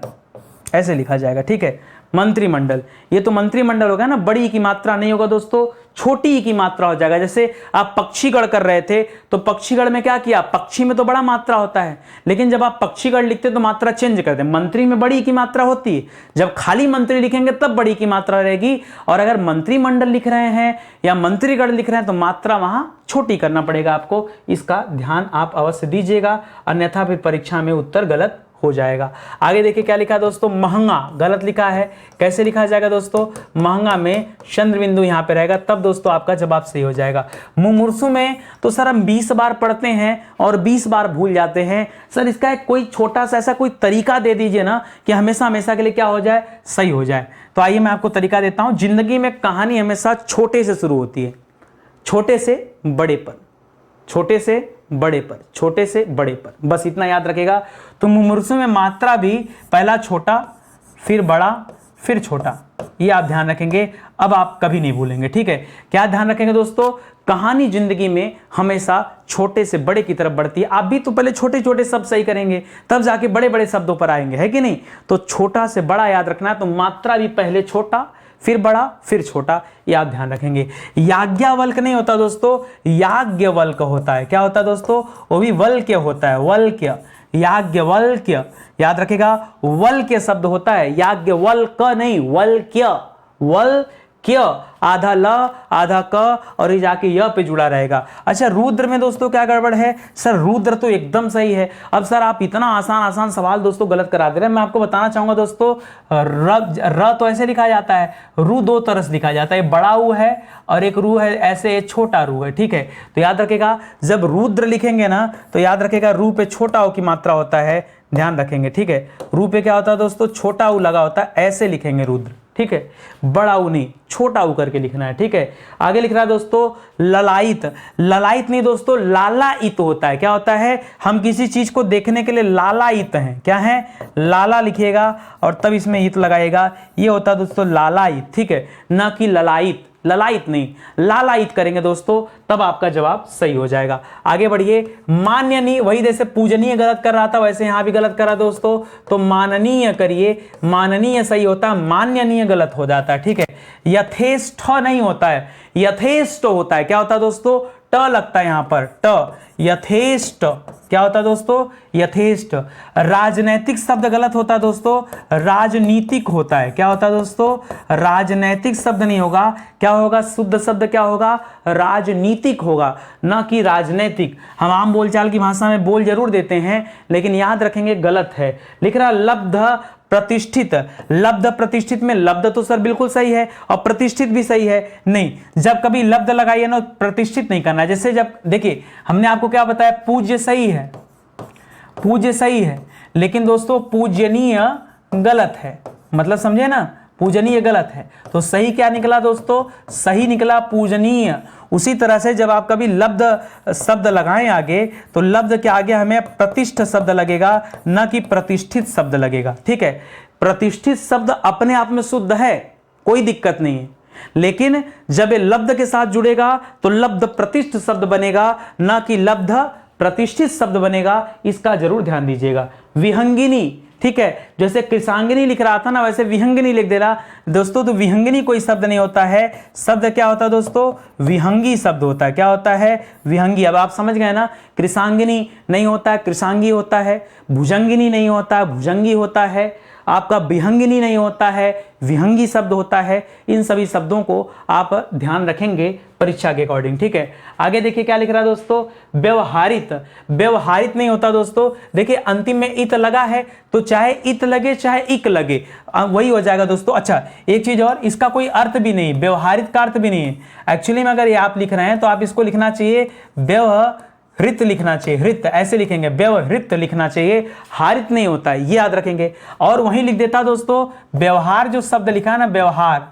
ऐसे लिखा जाएगा, ठीक है। मंत्रिमंडल, ये तो मंत्रिमंडल होगा ना, बड़ी की मात्रा नहीं होगा दोस्तों, छोटी की मात्रा हो जाएगा। जैसे आप पक्षीगढ़ कर रहे थे तो पक्षीगढ़ में क्या किया, पक्षी में तो बड़ा मात्रा होता है, लेकिन जब आप पक्षीगढ़ लिखते तो मात्रा चेंज करते। मंत्री में बड़ी की मात्रा होती है, जब खाली मंत्री लिखेंगे तब बड़ी की मात्रा रहेगी, और अगर मंत्रिमंडल लिख रहे हैं या मंत्रीगढ़ लिख रहे हैं तो मात्रा वहां छोटी करना पड़ेगा आपको। इसका ध्यान आप अवश्य दीजिएगा, अन्यथा फिर परीक्षा में उत्तर गलत हो जाएगा। आगे देखिए क्या लिखा है दोस्तों, महंगा गलत लिखा है। कैसे लिखा जाएगा दोस्तों, महंगा में चंद्र बिंदु यहां पे रहेगा, तब दोस्तों आपका जवाब सही हो जाएगा। मुमूर्षु में तो सर हम 20 बार पढ़ते हैं और 20 बार भूल जाते हैं। सर इसका एक कोई छोटा सा ऐसा कोई तरीका दे दीजिए ना कि हमेशा हमेशा के लिए क्या हो जाए, सही हो जाए। तो आइए मैं आपको तरीका देता हूं। जिंदगी में कहानी हमेशा छोटे से शुरू होती है, छोटे से बड़े पर, छोटे से बड़े पर, छोटे से बड़े पर, बस इतना याद रखेगा। तो मुमूर्षु में मात्रा भी पहला छोटा फिर बड़ा फिर छोटा, ये आप ध्यान रखेंगे। अब आप कभी नहीं भूलेंगे, ठीक है। क्या ध्यान रखेंगे दोस्तों, कहानी जिंदगी में हमेशा छोटे से बड़े की तरफ बढ़ती है। आप भी तो पहले छोटे छोटे शब्द सही करेंगे, तब जाके बड़े बड़े शब्दों पर आएंगे, है कि नहीं। तो छोटा से बड़ा याद रखना है, तो मात्रा भी पहले छोटा फिर बड़ा फिर छोटा, ये आप ध्यान रखेंगे। याज्ञवल्क नहीं होता दोस्तों, याज्ञवल्क होता है। क्या होता है दोस्तों, वो भी वल्क्य होता है, वल्क्य, याज्ञवल्क्य, याद रखेगा। वल्क्य शब्द होता है, याज्ञवल्क नहीं, वल्क्य, वल्क्य, आधा ल आधा क और ये जाके य पे जुड़ा रहेगा। अच्छा रुद्र में दोस्तों क्या गड़बड़ है, सर रुद्र तो एकदम सही है। अब सर आप इतना आसान आसान सवाल दोस्तों गलत करा दे रहे हैं। मैं आपको बताना चाहूंगा दोस्तों, र तो ऐसे लिखा जाता है, रू दो तरह से लिखा जाता है, बड़ा ऊ है और एक रू है, ऐसे छोटा रू है, ठीक है। तो याद रखेगा जब रुद्र लिखेंगे ना तो याद रखेगा रू पे छोटा ऊ की मात्रा होता है, ध्यान रखेंगे, ठीक है। रू पे क्या होता है दोस्तों, छोटा ऊ लगा होता है, ऐसे लिखेंगे रुद्र, ठीक है। बड़ा ऊ नहीं, छोटा ऊ करके लिखना है, ठीक है। आगे लिख रहा है दोस्तों ललायित, ललायित नहीं दोस्तों, लालायित होता है। क्या होता है, हम किसी चीज को देखने के लिए लालायित हैं, क्या है, लाला लिखिएगा और तब इसमें इत लगाएगा, ये होता है दोस्तों लालायित, ठीक है, न कि ललायित। ललायित नहीं, लालायित करेंगे दोस्तों, तब आपका जवाब सही हो जाएगा। आगे बढ़िए, मान्यनीय, वही जैसे पूजनीय गलत कर रहा था वैसे यहां भी गलत करा दोस्तों, तो माननीय करिए, माननीय सही होता है, मान्यनीय गलत हो जाता है, ठीक है। यथेष्ट नहीं होता है, यथेष्ट होता है। क्या होता है दोस्तों, ट लगता है यहां पर, ट, यथेष्ट। क्या होता है दोस्तों, यथेष्ट। राजनैतिक शब्द गलत होता है दोस्तों, राजनीतिक होता है। क्या होता है दोस्तों, राजनैतिक शब्द नहीं होगा, क्या होगा, शुद्ध शब्द क्या होगा, राजनीतिक होगा, न कि राजनैतिक। हम आम बोलचाल की भाषा में बोल जरूर देते हैं, लेकिन याद रखेंगे गलत है। लिख रहा लब्ध प्रतिष्ठित, लब्ध प्रतिष्ठित में लब्ध तो सर बिल्कुल सही है और प्रतिष्ठित भी सही है। नहीं, जब कभी लब्ध लगाइए ना प्रतिष्ठित नहीं करना। जैसे जब देखिए हमने आपको क्या बताया, पूज्य सही है, पूज्य सही है, लेकिन दोस्तों पूजनीय गलत है, मतलब समझे ना, पूजनीय गलत है। तो सही क्या निकला दोस्तों, सही निकला पूजनीय। उसी तरह से जब आप कभी लब्ध शब्द लगाएं आगे, तो लब्ध के आगे हमें प्रतिष्ठ शब्द लगेगा, न कि प्रतिष्ठित शब्द लगेगा। ठीक है, प्रतिष्ठित शब्द अपने आप में शुद्ध है, कोई दिक्कत नहीं है, लेकिन जब ये लब्ध के साथ जुड़ेगा तो लब्ध प्रतिष्ठ शब्द बनेगा, न कि लब्ध प्रतिष्ठित शब्द बनेगा। इसका जरूर ध्यान दीजिएगा। विहंगिनी, ठीक है, जैसे कृषांगिनी लिख रहा था ना, वैसे विहंगिनी लिख दे रहा दोस्तों। तो विहंगिनी कोई शब्द नहीं होता है, शब्द क्या होता है दोस्तों, विहंगी शब्द होता है। क्या होता है, विहंगी। अब आप समझ गए ना, कृषांगिनी नहीं होता है, कृषांगी होता है। भुजंगिनी नहीं होता है, भुजंगी होता है। आपका विहंगिनी नहीं होता है, विहंगी शब्द होता है। इन सभी शब्दों को आप ध्यान रखेंगे परीक्षा के अकॉर्डिंग। ठीक है, आगे देखिए क्या लिख रहा है दोस्तों, व्यवहारित। व्यवहारित नहीं होता दोस्तों। देखिए अंतिम में इत लगा है, तो चाहे इत लगे चाहे इक लगे वही हो जाएगा दोस्तों। अच्छा, एक चीज और, इसका कोई अर्थ भी नहीं, व्यवहारित का अर्थ भी नहीं है। एक्चुअली में अगर ये आप लिख रहे हैं तो आप इसको लिखना चाहिए व्यवहृत लिखना चाहिए, हृत ऐसे लिखेंगे, व्यवहृत लिखना चाहिए, हारित नहीं होता है, ये याद रखेंगे। और वहीं लिख देता दोस्तों, व्यवहार जो शब्द लिखा है ना, व्यवहार,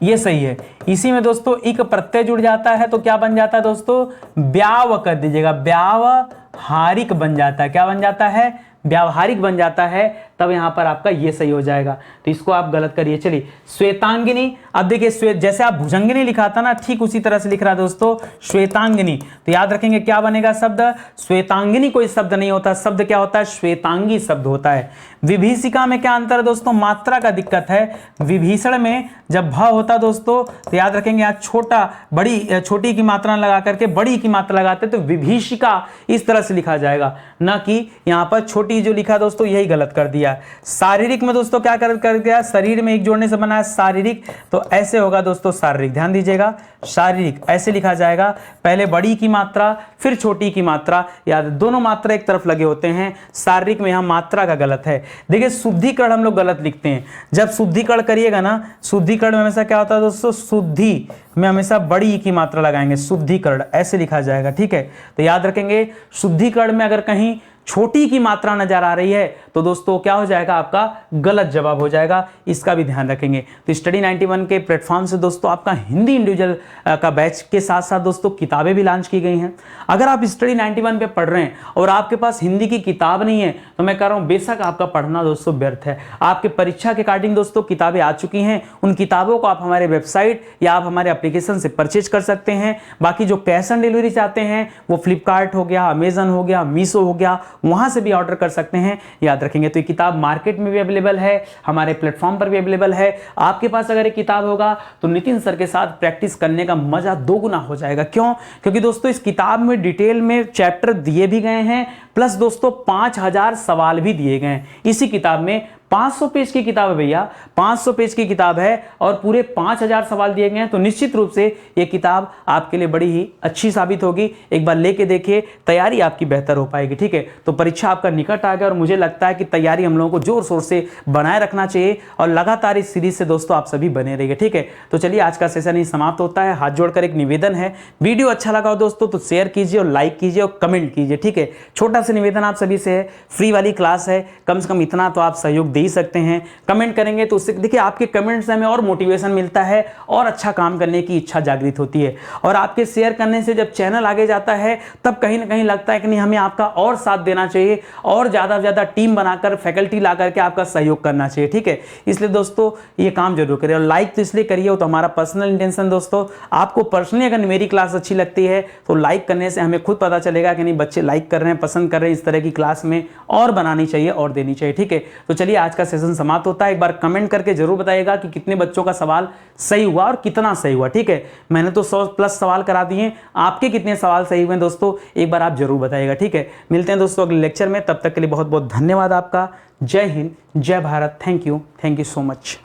ये सही है। इसी में दोस्तों एक प्रत्यय जुड़ जाता है तो क्या बन जाता है दोस्तों, व्याव कर दीजिएगा, व्यावहारिक बन जाता है। क्या बन जाता है, व्यावहारिक बन जाता है, तब यहां पर आपका ये सही हो जाएगा। तो इसको आप गलत करिए। चलिए श्वेतांगिनी, अब देखिए श्वेत, जैसे आप भुजंगिनी लिखा था ना, ठीक उसी तरह से लिख रहा है दोस्तों श्वेतांगिनी। तो याद रखेंगे क्या बनेगा शब्द, श्वेतांगिनी कोई शब्द नहीं होता, शब्द क्या होता है, श्वेतांगी शब्द होता है। विभीषिका में क्या अंतर है दोस्तों, मात्रा का दिक्कत है। विभीषण में जब भ होता दोस्तों, तो याद रखेंगे यहाँ छोटा बड़ी, छोटी की मात्रा लगा करके बड़ी की मात्रा लगाते, तो विभीषिका इस तरह से लिखा जाएगा, ना कि यहाँ पर छोटी जो लिखा दोस्तों, यही गलत कर दिया। शारीरिक में दोस्तों क्या कर दिया, शरीर में एक जोड़ने से बना है शारीरिक, तो ऐसे होगा दोस्तों शारीरिक। ध्यान दीजिएगा, शारीरिक ऐसे लिखा जाएगा, पहले बड़ी की मात्रा फिर छोटी की मात्रा, याद दोनों मात्रा एक तरफ लगे होते हैं। शारीरिक में यहाँ मात्रा का गलत है। देखिए शुद्धिकरण हम लोग गलत लिखते हैं। जब शुद्धिकरण करिएगा ना, शुद्धिकरण में हमेशा क्या होता है दोस्तों, शुद्धि में हमेशा बड़ी की मात्रा लगाएंगे, शुद्धिकरण ऐसे लिखा जाएगा। ठीक है, तो याद रखेंगे शुद्धिकरण में अगर कहीं छोटी की मात्रा नजर आ रही है तो दोस्तों क्या हो जाएगा, आपका गलत जवाब हो जाएगा। इसका भी ध्यान रखेंगे। तो स्टडी 91 के प्लेटफॉर्म से दोस्तों आपका हिंदी इंडिविजुअल का बैच के साथ साथ दोस्तों किताबें भी लॉन्च की गई हैं। अगर आप स्टडी 91 पे पढ़ रहे हैं और आपके पास हिंदी की किताब नहीं है, तो मैं कह रहा हूं बेशक आपका पढ़ना दोस्तों व्यर्थ है। आपके परीक्षा के अकॉर्डिंग दोस्तों किताबें आ चुकी हैं। उन किताबों को आप हमारे वेबसाइट या आप हमारे एप्लीकेशन से परचेज कर सकते हैं। बाकी जो कैश ऑन डिलीवरी चाहते हैं वो फ्लिपकार्ट हो गया, अमेजन हो गया, मीशो हो गया, वहां से भी ऑर्डर कर सकते हैं। याद रखेंगे। तो ये किताब मार्केट में भी अवेलेबल है, हमारे प्लेटफॉर्म पर भी अवेलेबल है। आपके पास अगर ये किताब होगा तो नितिन सर के साथ प्रैक्टिस करने का मजा दोगुना हो जाएगा। क्यों? क्योंकि दोस्तों इस किताब में डिटेल में चैप्टर दिए भी गए हैं, प्लस दोस्तों 5000 सवाल भी दिए गए हैं। इसी किताब में 500 पेज की किताब है भैया, 500 पेज की किताब है और पूरे 5000 सवाल दिए गए हैं। तो निश्चित रूप से ये किताब आपके लिए बड़ी ही अच्छी साबित होगी। एक बार लेके देखिए, तैयारी आपकी बेहतर हो पाएगी। ठीक है, तो परीक्षा आपका निकट आ गया और मुझे लगता है कि तैयारी हम लोगों को जोर शोर से बनाए रखना चाहिए और लगातार इस सीरीज से दोस्तों आप सभी बने रहिए। ठीक है, तो चलिए आज का सेशन ही समाप्त होता है। हाथ जोड़कर एक निवेदन है, वीडियो अच्छा लगा हो दोस्तों तो शेयर कीजिए और लाइक कीजिए और कमेंट कीजिए। ठीक है, छोटा सा निवेदन आप सभी से है, फ्री वाली क्लास है, कम से कम इतना तो आप सहयोग दे ही सकते हैं। कमेंट करेंगे तो उससे देखिए आपके कमेंट से हमें और मोटिवेशन मिलता है और अच्छा काम करने की इच्छा जागृत होती है। और आपके शेयर करने से जब चैनल आगे जाता है तब कहीं ना कहीं लगता है कि नहीं हमें आपका और साथ देना चाहिए और ज़्यादा से ज़्यादा टीम बनाकर फैकल्टी ला करके आपका सहयोग करना चाहिए। ठीक है, इसलिए दोस्तों ये काम जरूर करिए और लाइक तो इसलिए करिए, तो हमारा पर्सनल इंटेंशन दोस्तों, आपको पर्सनली अगर मेरी क्लास अच्छी लगती है तो लाइक करने से हमें खुद पता चलेगा कि नहीं बच्चे लाइक कर रहे हैं, पसंद कर रहे हैं, इस तरह की क्लास में और बनानी चाहिए और देनी चाहिए। ठीक है, तो चलिए आज का सेशन समाप्त होता है। एक बार कमेंट करके जरूर बताइएगा कि कितने बच्चों का सवाल सही हुआ और कितना सही हुआ। ठीक है, मैंने तो 100 प्लस सवाल करा दिए, आपके कितने सवाल सही हुए दोस्तों एक बार आप जरूर बताइएगा। ठीक है, मिलते हैं दोस्तों अगले लेक्चर में, तब तक के लिए बहुत बहुत धन्यवाद आपका। जय हिंद, जय Bharat, thank you so much.